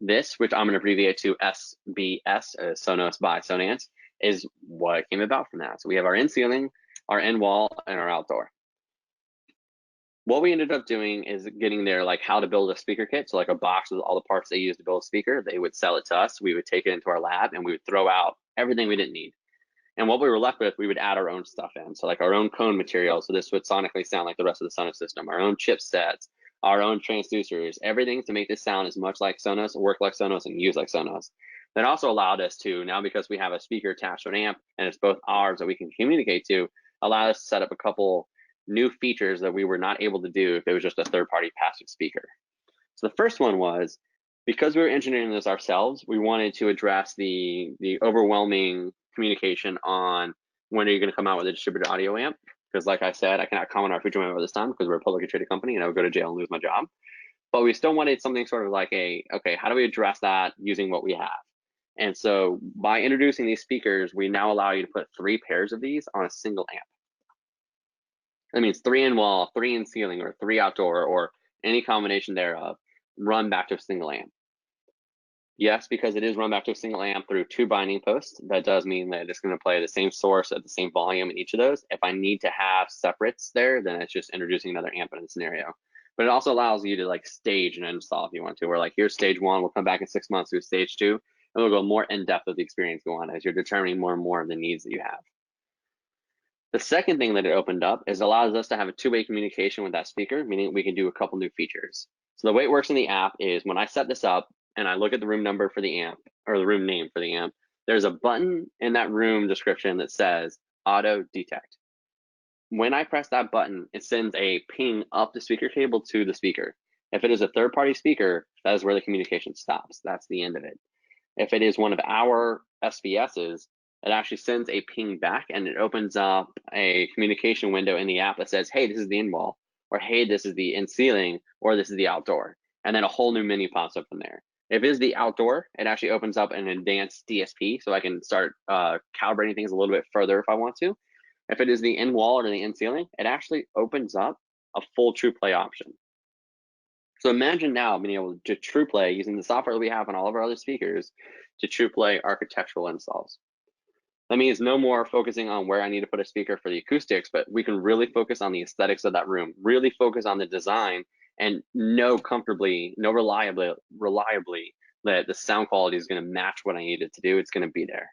This, which I'm going to abbreviate to SBS, Sonos by Sonance, is what came about from that. So we have our in-ceiling, our in-wall, and our outdoor. What we ended up doing is getting their like how to build a speaker kit. So like a box with all the parts they use to build a speaker. They would sell it to us. We would take it into our lab and we would throw out everything we didn't need. And what we were left with, we would add our own stuff in. So like our own cone material. So this would sonically sound like the rest of the Sonos system, our own chipsets, our own transducers, everything to make this sound as much like Sonos, work like Sonos, and use like Sonos. That also allowed us to, now because we have a speaker attached to an amp and it's both ours that we can communicate to, allow us to set up a couple new features that we were not able to do if it was just a third-party passive speaker. So the first one was, because we were engineering this ourselves, we wanted to address the overwhelming communication on when are you going to come out with a distributed audio amp? Because like I said, I cannot comment on our future member this time because we're a publicly traded company and I would go to jail and lose my job. But we still wanted something sort of like okay, how do we address that using what we have? And so by introducing these speakers, we now allow you to put 3 pairs of these on a single amp. That means 3 in-wall, 3 in-ceiling, or 3 outdoor, or any combination thereof, run back to a single amp. Yes, because it is run back to a single amp through 2 binding posts, that does mean that it's going to play the same source at the same volume in each of those. If I need to have separates there, then it's just introducing another amp in the scenario. But it also allows you to like stage and install if you want to, where like here's stage 1, we'll come back in 6 months to stage 2, and we'll go more in depth with the experience go on as you're determining more and more of the needs that you have. The second thing that it opened up is it allows us to have a 2-way communication with that speaker, meaning we can do a couple new features. So the way it works in the app is when I set this up and I look at the room number for the amp, or the room name for the amp, there's a button in that room description that says auto detect. When I press that button, it sends a ping up the speaker cable to the speaker. If it is a third-party speaker, that is where the communication stops. That's the end of it. If it is one of our SVSs, it actually sends a ping back and it opens up a communication window in the app that says, hey, this is the in-wall, or hey, this is the in-ceiling, or this is the outdoor. And then a whole new menu pops up from there. If it is the outdoor, it actually opens up an advanced DSP, so I can start calibrating things a little bit further if I want to. If it is the in-wall or the in-ceiling, it actually opens up a full Trueplay option. So imagine now being able to Trueplay using the software that we have on all of our other speakers to Trueplay architectural installs. That means no more focusing on where I need to put a speaker for the acoustics, but we can really focus on the aesthetics of that room, really focus on the design, and know comfortably, know reliably that the sound quality is going to match what I need it to do. It's going to be there.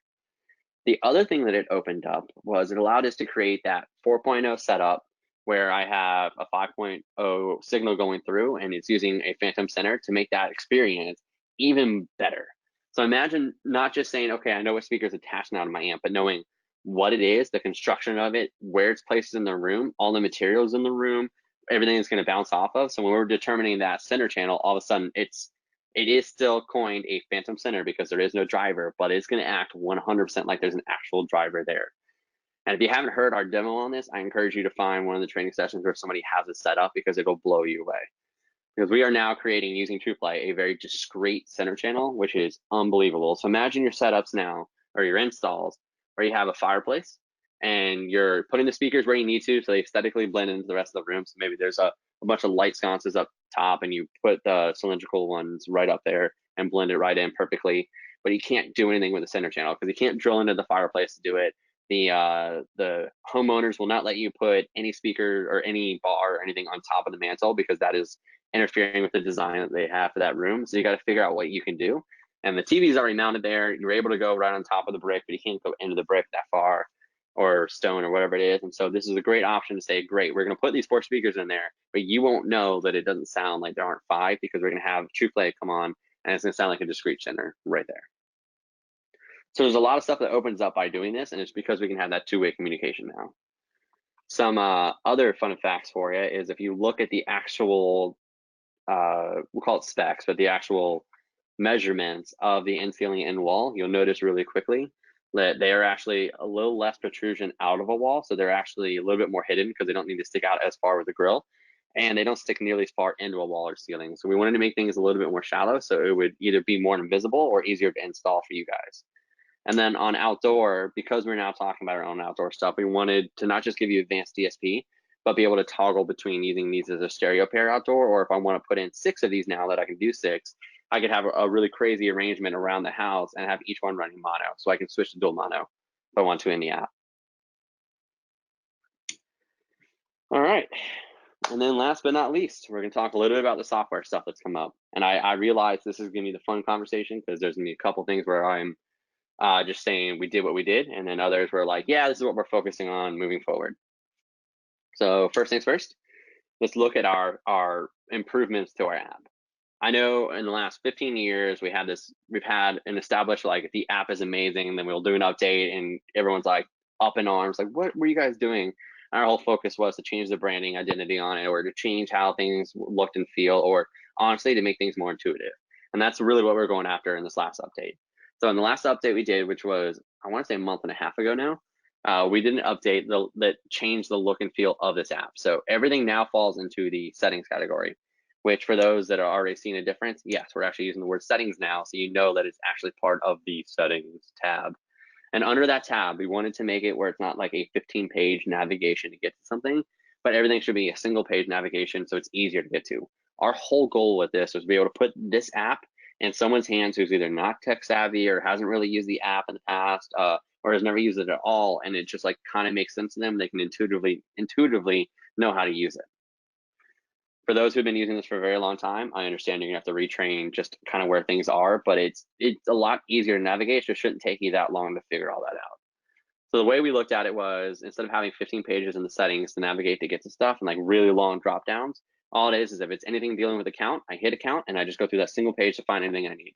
The other thing that it opened up was it allowed us to create that 4.0 setup where I have a 5.0 signal going through and it's using a phantom center to make that experience even better. So imagine not just saying, okay, I know what speaker is attached now to my amp, but knowing what it is, the construction of it, where it's placed in the room, all the materials in the room, everything it's going to bounce off of. So when we're determining that center channel, all of a sudden it is still coined a phantom center because there is no driver, but it's going to act 100% like there's an actual driver there. And if you haven't heard our demo on this, I encourage you to find one of the training sessions where somebody has it set up because it'll blow you away. Because we are now creating, using Trueplay, a very discrete center channel, which is unbelievable. So imagine your setups now, or your installs, where you have a fireplace and you're putting the speakers where you need to so they aesthetically blend into the rest of the room. So maybe there's a bunch of light sconces up top and you put the cylindrical ones right up there and blend it right in perfectly. But you can't do anything with the center channel because you can't drill into the fireplace to do it. The homeowners will not let you put any speaker or any bar or anything on top of the mantle because that is interfering with the design that they have for that room. So you got to figure out what you can do. And the TV is already mounted there. You're able to go right on top of the brick, but you can't go into the brick that far or stone or whatever it is. And so this is a great option to say, great, we're going to put these 4 speakers in there, but you won't know that it doesn't sound like there aren't 5 because we're going to have Trueplay come on and it's going to sound like a discrete center right there. So there's a lot of stuff that opens up by doing this, and it's because we can have that 2-way communication now. Some other fun facts for you is if you look at the actual, we'll call it specs, but the actual measurements of the in-ceiling in-wall, you'll notice really quickly that they are actually a little less protrusion out of a wall. So they're actually a little bit more hidden because they don't need to stick out as far with the grill. And they don't stick nearly as far into a wall or ceiling. So we wanted to make things a little bit more shallow so it would either be more invisible or easier to install for you guys. And then on outdoor, because we're now talking about our own outdoor stuff, we wanted to not just give you advanced DSP, but be able to toggle between using these as a stereo pair outdoor, or if I want to put in 6 of these now that I can do 6, I could have a really crazy arrangement around the house and have each one running mono. So I can switch to dual mono if I want to in the app. All right. And then last but not least, we're going to talk a little bit about the software stuff that's come up. And I realize this is going to be the fun conversation because there's going to be a couple things where I'm just saying we did what we did, and then others were like, yeah, this is what we're focusing on moving forward. So first things first, let's look at our improvements to our app. I know in the last 15 years we've had an established like the app is amazing, and then we'll do an update and everyone's like up in arms, like what were you guys doing? Our whole focus was to change the branding identity on it, or to change how things looked and feel, or honestly to make things more intuitive. And that's really what we're going after in this last update. So in the last update we did, which was, I want to say a month and a half ago now, we did an update that changed the look and feel of this app. So everything now falls into the settings category, which for those that are already seeing a difference, yes, we're actually using the word settings now, so you know that it's actually part of the settings tab. And under that tab, we wanted to make it where it's not like a 15-page navigation to get to something, but everything should be a single-page navigation so it's easier to get to. Our whole goal with this was to be able to put this app in someone's hands who's either not tech savvy or hasn't really used the app in the past, or has never used it at all, and it just like kind of makes sense to them. They can intuitively know how to use it. For those who've been using this for a very long time, I understand you're gonna have to retrain just kind of where things are, but it's a lot easier to navigate, so it shouldn't take you that long to figure all that out. So the way we looked at it was, instead of having 15 pages in the settings to navigate to get to stuff and like really long drop downs, all it is if it's anything dealing with account, I hit account and I just go through that single page to find anything I need.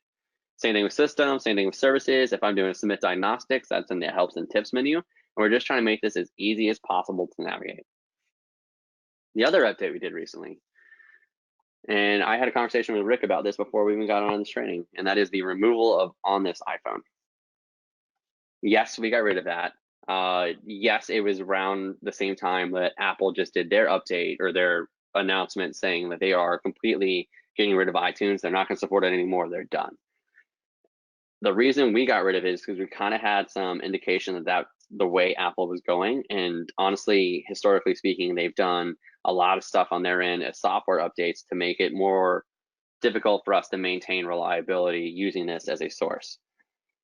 Same thing with systems, same thing with services. If I'm doing a submit diagnostics, that's in the helps and tips menu. And we're just trying to make this as easy as possible to navigate. The other update we did recently, and I had a conversation with Rick about this before we even got on this training, and that is the removal of on this iPhone. Yes, we got rid of that. Yes, it was around the same time that Apple just did their update or their announcement saying that they are completely getting rid of iTunes. They're not going to support it anymore. They're done. The reason we got rid of it is because we kind of had some indication that that's the way Apple was going. And honestly, historically speaking, they've done a lot of stuff on their end as software updates to make it more difficult for us to maintain reliability using this as a source.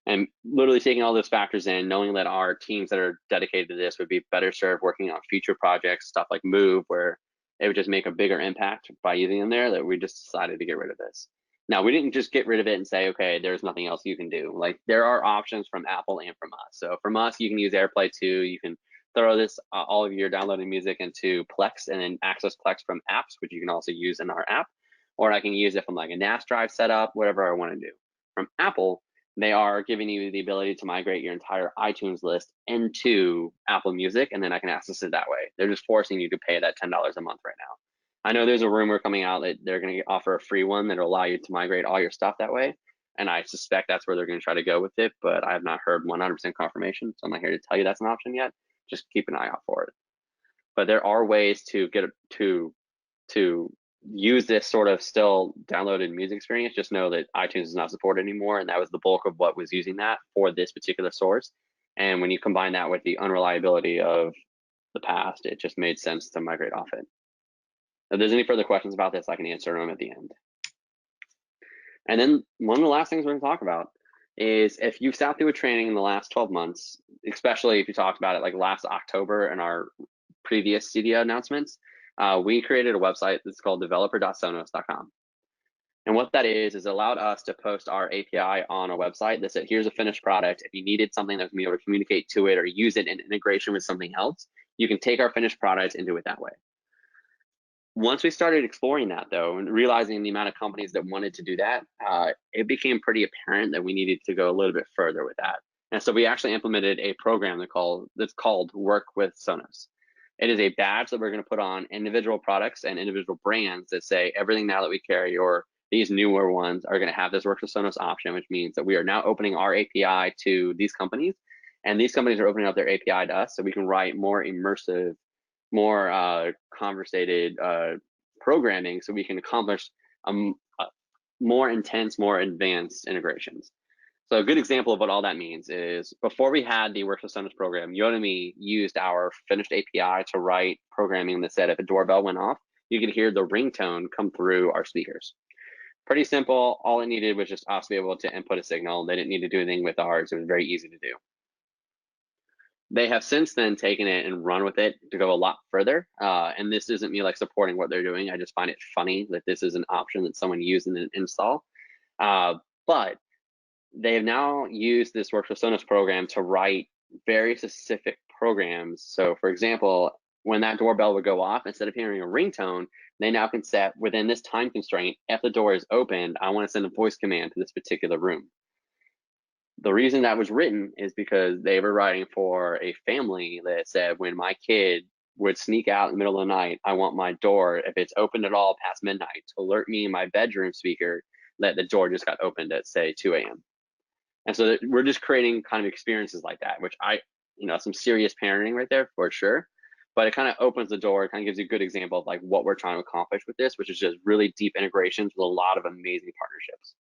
And literally taking all those factors in, knowing that our teams that are dedicated to this would be better served working on future projects, stuff like Move, where it would just make a bigger impact by using them there, that we just decided to get rid of this. Now, we didn't just get rid of it and say, okay, there's nothing else you can do. Like, there are options from Apple and from us. So from us, you can use AirPlay too. You can throw this, all of your downloaded music into Plex and then access Plex from apps, which you can also use in our app. Or I can use it from like a NAS drive setup, whatever I want to do. From Apple, they are giving you the ability to migrate your entire iTunes list into Apple Music, and then I can access it that way. They're just forcing you to pay that $10 a month right now. I know there's a rumor coming out that they're going to offer a free one that'll allow you to migrate all your stuff that way, and I suspect that's where they're going to try to go with it, but I have not heard 100% confirmation, so I'm not here to tell you that's an option yet. Just keep an eye out for it. But there are ways to get to use this sort of still downloaded music experience. Just know that iTunes is not supported anymore, and that was the bulk of what was using that for this particular source. And when you combine that with the unreliability of the past, it just made sense to migrate off it. If there's any further questions about this, I can answer them at the end. And then one of the last things we're going to talk about is if you've sat through a training in the last 12 months, especially if you talked about it like last October in our previous CDO announcements, we created a website that's called developer.sonos.com. And what that is it allowed us to post our API on a website that said, here's a finished product. If you needed something that was going to be able to communicate to it or use it in integration with something else, you can take our finished product and do it that way. Once we started exploring that, though, and realizing the amount of companies that wanted to do that, it became pretty apparent that we needed to go a little bit further with that. And so we actually implemented a program that's called Work with Sonos. It is a badge that we're going to put on individual products and individual brands that say everything now that we carry, or these newer ones, are going to have this Work with Sonos option, which means that we are now opening our API to these companies, and these companies are opening up their API to us, so we can write more immersive, more conversated programming, so we can accomplish more intense, more advanced integrations. So a good example of what all that means is before we had the Work with Sonos program, Yonomi used our finished API to write programming that said if a doorbell went off, you could hear the ringtone come through our speakers. Pretty simple. All it needed was just us to be able to input a signal. They didn't need to do anything with ours. It was very easy to do. They have since then taken it and run with it to go a lot further. And this isn't me like supporting what they're doing. I just find it funny that this is an option that someone used in an install. But they have now used this Work with Sonos program to write very specific programs. So for example, when that doorbell would go off, instead of hearing a ringtone, they now can set within this time constraint, if the door is opened, I want to send a voice command to this particular room. The reason that was written is because they were writing for a family that said when my kid would sneak out in the middle of the night, I want my door, if it's opened at all past midnight, to alert me in my bedroom speaker that the door just got opened at, say, 2 a.m. And so we're just creating kind of experiences like that, which some serious parenting right there for sure. But it kind of opens the door. It kind of gives you a good example of like what we're trying to accomplish with this, which is just really deep integrations with a lot of amazing partnerships.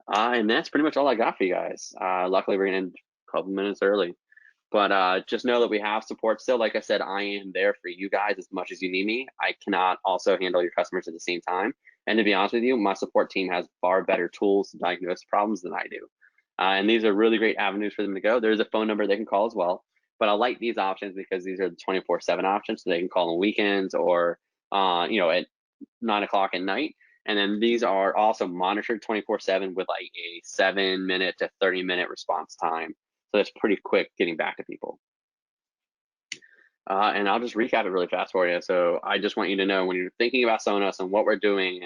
And that's pretty much all I got for you guys. Luckily, we're going to end a couple minutes early. But just know that we have support still. Like I said, I am there for you guys as much as you need me. I cannot also handle your customers at the same time. And to be honest with you, my support team has far better tools to diagnose problems than I do. And these are really great avenues for them to go. There's a phone number they can call as well. But I like these options because these are the 24/7 options. So they can call on weekends or, at 9 o'clock at night. And then these are also monitored 24/7 with like a 7-minute to 30-minute response time. So that's pretty quick getting back to people. And I'll just recap it really fast for you. So I just want you to know when you're thinking about Sonos and what we're doing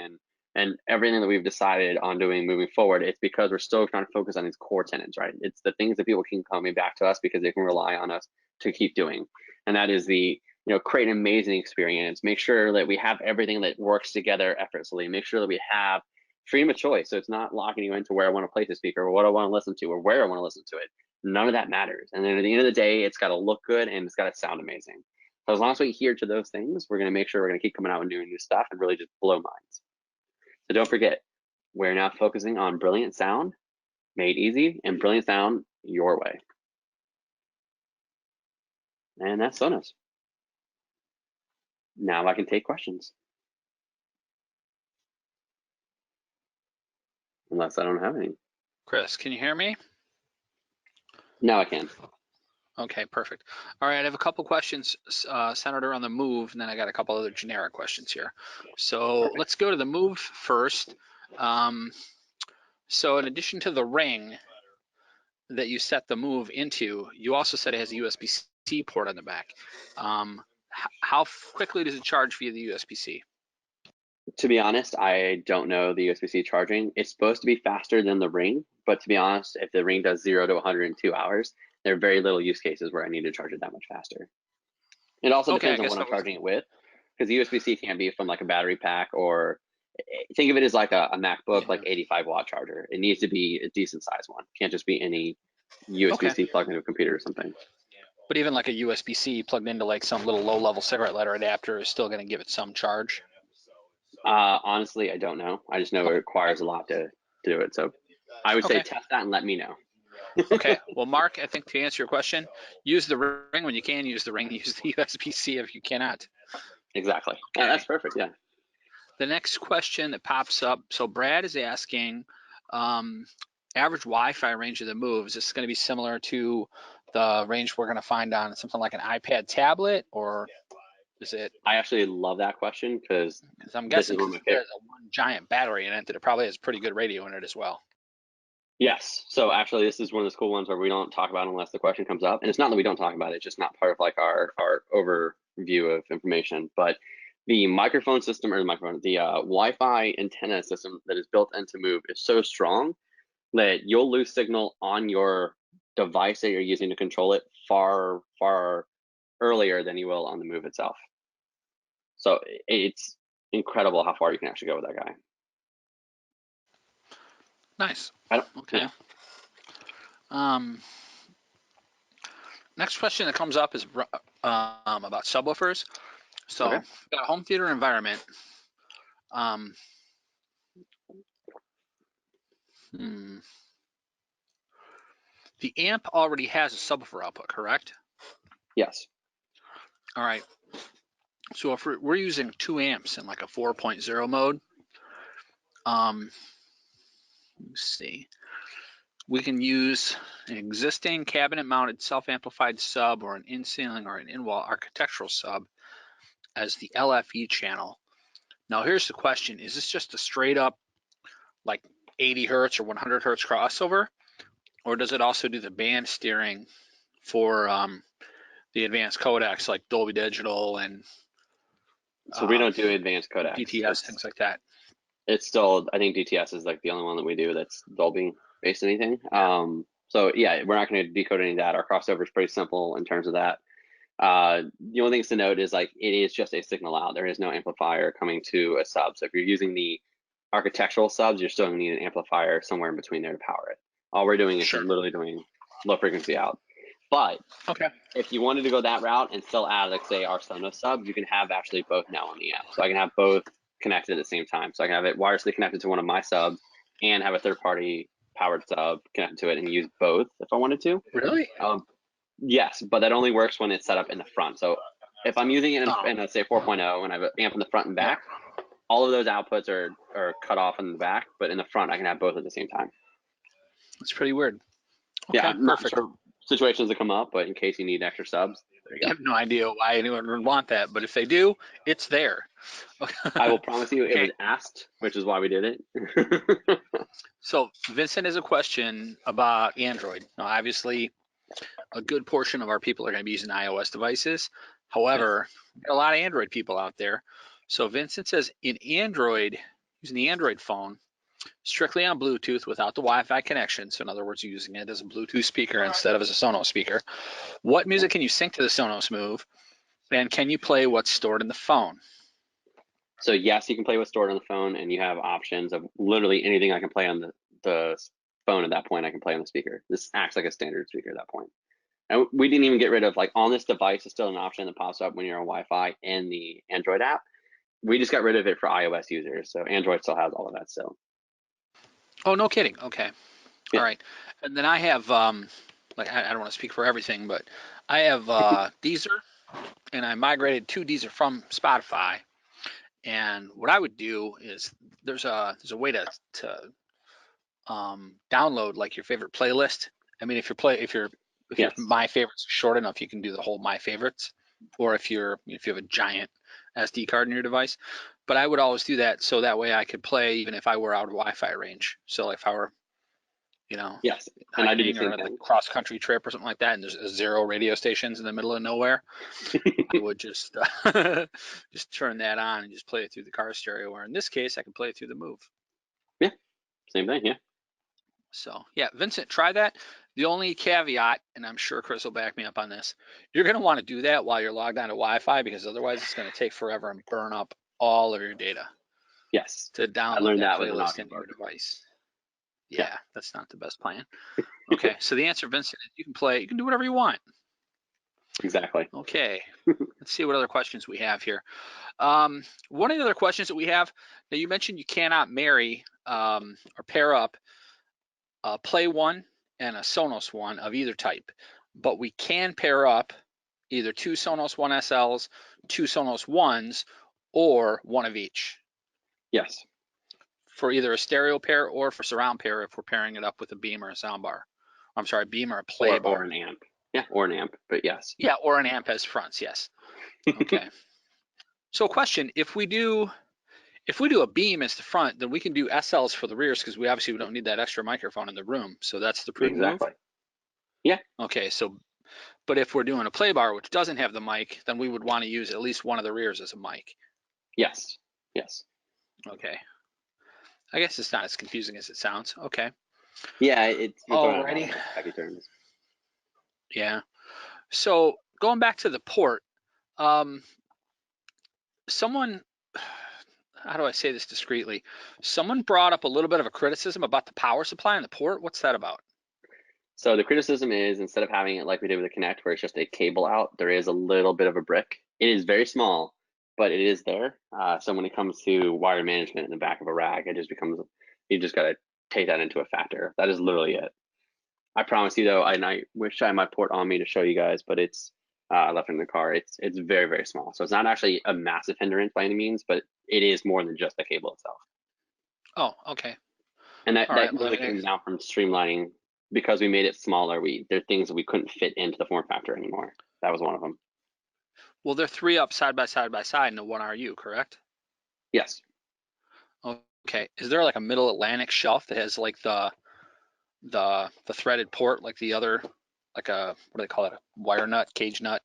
and everything that we've decided on doing moving forward, it's because we're still trying to focus on these core tenets, right? It's the things that people keep coming back to us because they can rely on us to keep doing. And that is create an amazing experience. Make sure that we have everything that works together effortlessly. Make sure that we have freedom of choice. So it's not locking you into where I want to place a speaker or what I want to listen to or where I want to listen to it. None of that matters. And then at the end of the day, it's got to look good and it's got to sound amazing. So as long as we adhere to those things, we're going to make sure we're going to keep coming out and doing new stuff and really just blow minds. So don't forget, we're now focusing on brilliant sound made easy and brilliant sound your way. And that's Sonos. now I can take questions. Unless I don't have any. Chris, can you hear me? Now I can. Okay, perfect. All right, I have a couple questions centered around the Move, and then I got a couple other generic questions here. So let's go to the Move first. So in addition to the ring that you set the Move into, you also said it has a USB-C port on the back. How quickly does it charge via the USB-C? To be honest, I don't know the USB-C charging. It's supposed to be faster than the Ring, but to be honest, if the Ring does 0 to 100 in 2 hours, there are very little use cases where I need to charge it that much faster. It also Okay, depends on what I'm charging it with, because the USB-C can be from like a battery pack, or think of it as like a MacBook, like 85-watt charger. It needs to be a decent size one. It can't just be any USB-C plugged into a computer or something. But even like a USB-C plugged into like some little low-level cigarette lighter adapter is still going to give it some charge. Honestly, I don't know. I just know it requires a lot to do it. So I would say test that and let me know. Okay. Well, Mark, I think to answer your question, use the Ring when you can use the Ring. Use the USB-C if you cannot. Exactly. Okay. That's perfect. Yeah. The next question that pops up. So Brad is asking, average Wi-Fi range of the Move. Is this going to be similar to the range we're going to find on something like an iPad tablet, or is it? I actually love that question because I'm guessing because there's a one giant battery in it that it probably has pretty good radio in it as well. Yes. So actually, this is one of those cool ones where we don't talk about it unless the question comes up. And it's not that we don't talk about it, it's just not part of like our overview of information. But the microphone system, or the Wi-Fi antenna system that is built into Move is so strong that you'll lose signal on your device that you're using to control it far, far earlier than you will on the Move itself. So it's incredible how far you can actually go with that guy. Nice. Okay. Yeah. Next question that comes up is about subwoofers. So, got a home theater environment. The amp already has a subwoofer output, correct? Yes. All right. So if we're using 2 amps in like a 4.0 mode, let's see. We can use an existing cabinet-mounted self-amplified sub or an in-ceiling or an in-wall architectural sub as the LFE channel. Now here's the question. Is this just a straight up like 80 hertz or 100 hertz crossover? Or does it also do the band steering for the advanced codecs like Dolby Digital and so we don't do advanced codecs. DTS, things like that. It's still, I think DTS is like the only one that we do that's Dolby based anything. So yeah, we're not going to decode any of that. Our crossover is pretty simple in terms of that. The only things to note is like it is just a signal out. There is no amplifier coming to a sub. So if you're using the architectural subs, you're still going to need an amplifier somewhere in between there to power it. All we're doing is literally doing low frequency out. But if you wanted to go that route and still add, like say, our Sonos sub, you can have actually both now on the app. So I can have both connected at the same time. So I can have it wirelessly connected to one of my subs and have a third-party powered sub connected to it and use both if I wanted to. Really? Yes, but that only works when it's set up in the front. So if I'm using it in let's say 4.0 and I have an amp in the front and back, all of those outputs are cut off in the back, but in the front I can have both at the same time. That's pretty weird. Okay, yeah, I'm not sure situations that come up, but in case you need extra subs, there you go. I have no idea why anyone would want that, but if they do, it's there. I will promise you it was asked, which is why we did it. So Vincent has a question about Android. Now, obviously, a good portion of our people are going to be using iOS devices. However, there are a lot of Android people out there. So Vincent says in Android, using the Android phone, strictly on Bluetooth without the Wi-Fi connection, so in other words, using it as a Bluetooth speaker instead of as a Sonos speaker, what music can you sync to the Sonos Move, and can you play what's stored in the phone? So yes, you can play what's stored on the phone, and you have options of literally anything I can play on the phone at that point. I can play on the speaker. This acts like a standard speaker at that point. And we didn't even get rid of, like, on this device, it's still an option that pops up when you're on Wi-Fi in the Android app. We just got rid of it for iOS users, so Android still has all of that still. Oh, no kidding. Okay. Yeah. All right. And then I have, like, I don't want to speak for everything, but I have Deezer, and I migrated to Deezer from Spotify. And what I would do is there's a way to download like your favorite playlist. I mean, if your Yes. my favorites short enough, you can do the whole my favorites, or if you have a giant SD card in your device. But I would always do that so that way I could play even if I were out of Wi-Fi range. So if I were, Yes. And I do the hiking or same on a thing. cross country trip or something like that, and there's 0 radio stations in the middle of nowhere, I would just just turn that on and just play it through the car stereo. Or in this case, I can play it through the Move. Yeah. Same thing. Yeah. So yeah, Vincent, try that. The only caveat, and I'm sure Chris will back me up on this, you're going to want to do that while you're logged on to Wi-Fi because otherwise it's going to take forever and burn up all of your data Yes. to I download learned that that with an playlist into your audiobook. device. Yeah. Yeah, that's not the best plan. Okay, so the answer, Vincent, is you can do whatever you want. Exactly. Okay, let's see what other questions we have here. One of the other questions that we have, now you mentioned you cannot marry or pair up a Play One and a Sonos One of either type, but we can pair up either 2 Sonos One SLs, 2 Sonos Ones, or one of each Yes. for either a stereo pair or for surround pair if we're pairing it up with a Beam or a soundbar. I'm sorry, Beam or a Playbar. Or an amp. Yeah, or an amp, but yes. Yeah, or an amp as fronts, yes. Okay. So question, if we do a Beam as the front, then we can do SLs for the rears because we don't need that extra microphone in the room. So that's the prudent move. Exactly. Yeah. Okay, so but if we're doing a Playbar which doesn't have the mic, then we would want to use at least one of the rears as a mic. Yes. Yes. Okay. I guess it's not as confusing as it sounds. Okay. Yeah, you're throwing out a lot Alrighty. of heavy terms. Yeah. So going back to the port, someone, how do I say this discreetly? Someone brought up a little bit of a criticism about the power supply in the port. What's that about? So the criticism is instead of having it like we did with the Kinect, where it's just a cable out, there is a little bit of a brick. It is very small, but it is there. So when it comes to wire management in the back of a rack, it just becomes, you just got to take that into a factor. That is literally it. I promise you though, and I wish I had my port on me to show you guys, but it's I left it in the car. It's very, very small. So it's not actually a massive hindrance by any means, but it is more than just the cable itself. Oh, okay. And that All right. really came down from streamlining because we made it smaller. There are things that we couldn't fit into the form factor anymore. That was one of them. Well, they're 3 up side by side by side, and the 1 RU, correct? Yes. Okay. Is there like a middle Atlantic shelf that has like the threaded port like the other, like a, what do they call it, a wire nut, cage nut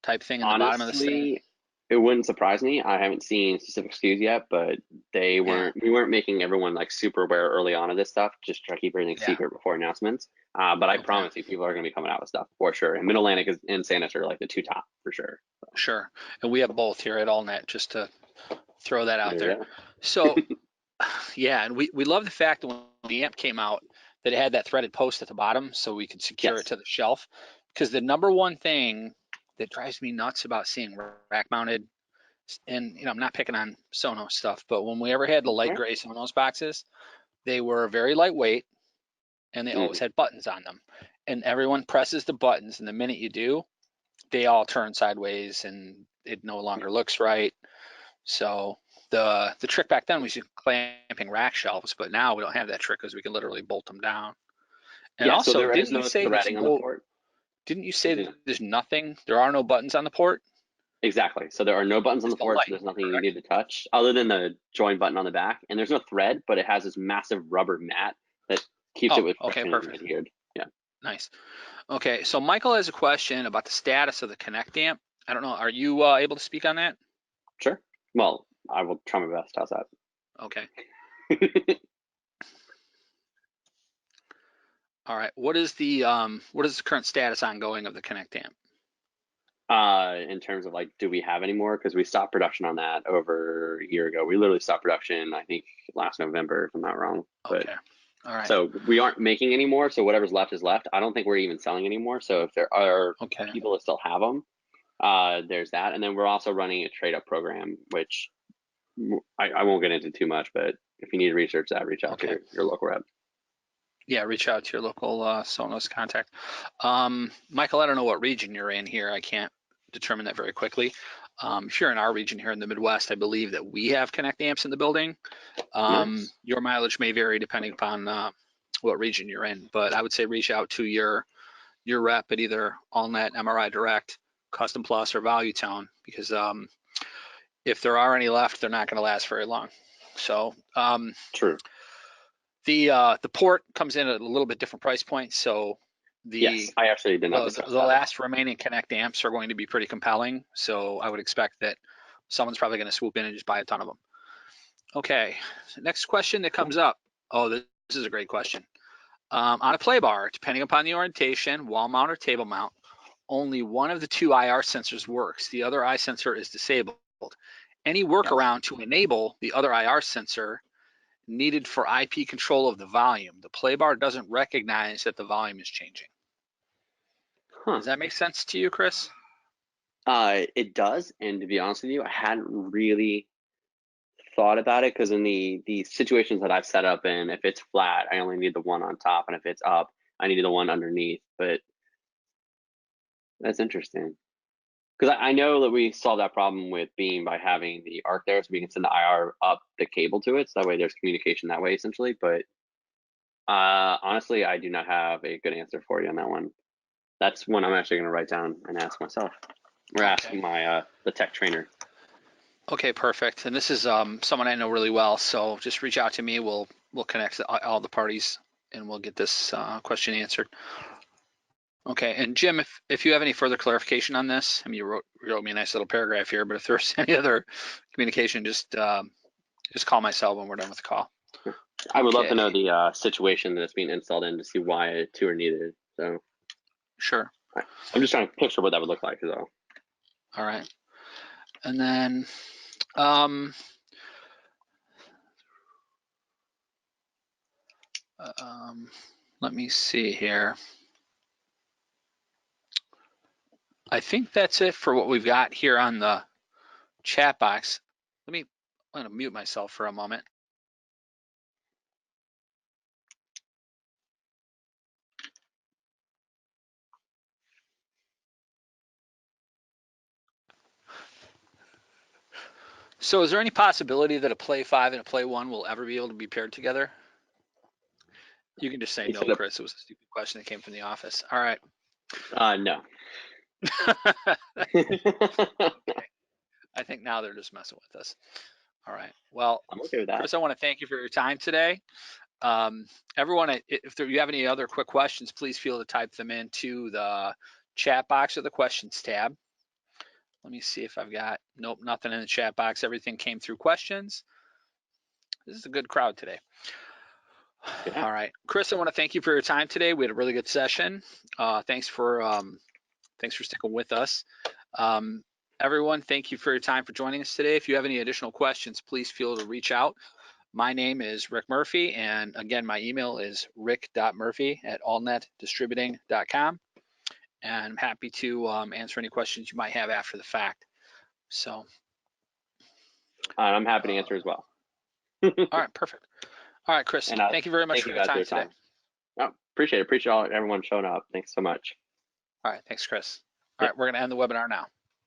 type thing in the bottom of the stand? Honestly, it wouldn't surprise me. I haven't seen specific SKUs yet, but we weren't making everyone like super aware early on of this stuff, just try to keep everything secret before announcements. But I promise you, people are going to be coming out with stuff for sure. And Mid Atlantic and Sanus are like the 2 top for sure. So. Sure. And we have both here at AllNet, just to throw that out there. So yeah, and we love the fact that when the amp came out that it had that threaded post at the bottom so we could secure it to the shelf. Because the number one thing that drives me nuts about seeing rack mounted, and I'm not picking on Sonos stuff, but when we ever had the light gray Sonos boxes, they were very lightweight and they always had buttons on them. And everyone presses the buttons, and the minute you do, they all turn sideways and it no longer looks right. So the trick back then was clamping rack shelves, but now we don't have that trick because we can literally bolt them down. And also, so there is no threading on the port. Didn't you say there's nothing? There are no buttons on the port? Exactly. So there are no buttons on the port. So there's nothing you need to touch other than the join button on the back. And there's no thread, but it has this massive rubber mat that keeps it with friction and adhered. Yeah. Nice. Okay. So Michael has a question about the status of the Kinect amp. I don't know. Are you able to speak on that? Sure. Well, I will try my best. How's that? Okay. All right. What is the current status ongoing of the Kinect amp? In terms of like, do we have any more? Because we stopped production on that over a year ago. We literally stopped production, I think, last November, if I'm not wrong. Okay. All right. So we aren't making any more. So whatever's left is left. I don't think we're even selling anymore. So if there are people that still have them, there's that. And then we're also running a trade-up program, which I won't get into too much, but if you need to research that, reach out to your local rep. Yeah, reach out to your local Sonos contact. Michael, I don't know what region you're in here. I can't determine that very quickly. If you're in our region here in the Midwest, I believe that we have Connect amps in the building. Nice. Your mileage may vary depending upon what region you're in, but I would say reach out to your rep at either AllNet, MRI Direct, Custom Plus, or Value Tone, because if there are any left, they're not going to last very long. So True. the port comes in at a little bit different price point, so Yes, I actually did not discuss the that. last remaining Connect amps are going to be pretty compelling. So I would expect that someone's probably going to swoop in and just buy a ton of them. Okay, next question that comes up. Oh, this is a great question. On a Playbar, depending upon the orientation, wall mount or table mount, only one of the two IR sensors works. The other eye sensor is disabled. Any workaround to enable the other IR sensor needed for IP control of the volume? The Playbar doesn't recognize that the volume is changing. Does that make sense to you, Chris? It does, and to be honest with you, I hadn't really thought about it, because in the situations that I've set up in, if it's flat, I only need the one on top, and if it's up, I need the one underneath. But that's interesting, because I know that we solved that problem with Beam by having the arc there, so we can send the IR up the cable to it, so that way there's communication that way essentially. But honestly, I do not have a good answer for you on that one. That's one I'm actually going to write down and ask myself, or ask my the tech trainer. Okay, perfect. And this is someone I know really well, so just reach out to me. We'll connect all the parties, and we'll get this question answered. Okay, and Jim, if you have any further clarification on this, I mean, you wrote me a nice little paragraph here, but if there's any other communication, just call my cell when we're done with the call. I would love to know the situation that it's being installed in to see why two are needed. So sure. I'm just trying to picture what that would look like, though. All right, and then let me see here. I think that's it for what we've got here on the chat box. I'm going to mute myself for a moment. So is there any possibility that a Play 5 and a Play 1 will ever be able to be paired together? You can just say no, Chris. It was a stupid question that came from the office. All right. No. Okay. I think now they're just messing with us. All right. Well, I'm okay with that. Chris, I want to thank you for your time today. Everyone, if you have any other quick questions, please feel to type them into the chat box or the questions tab. Let me see if I've got, nope, nothing in the chat box. Everything came through questions. This is a good crowd today. Yeah. All right, Chris, I want to thank you for your time today. We had a really good session. Thanks for sticking with us. Everyone, thank you for your time for joining us today. If you have any additional questions, please feel to reach out. My name is Rick Murphy, and again, my email is rick.murphy@allnetdistributing.com, and I'm happy to answer any questions you might have after the fact. So, I'm happy to answer as well. All right, perfect. All right, Chris, and, thank you very much for your time today. Oh, appreciate it. Appreciate everyone showing up. Thanks so much. All right, thanks, Chris. All right, we're going to end the webinar now.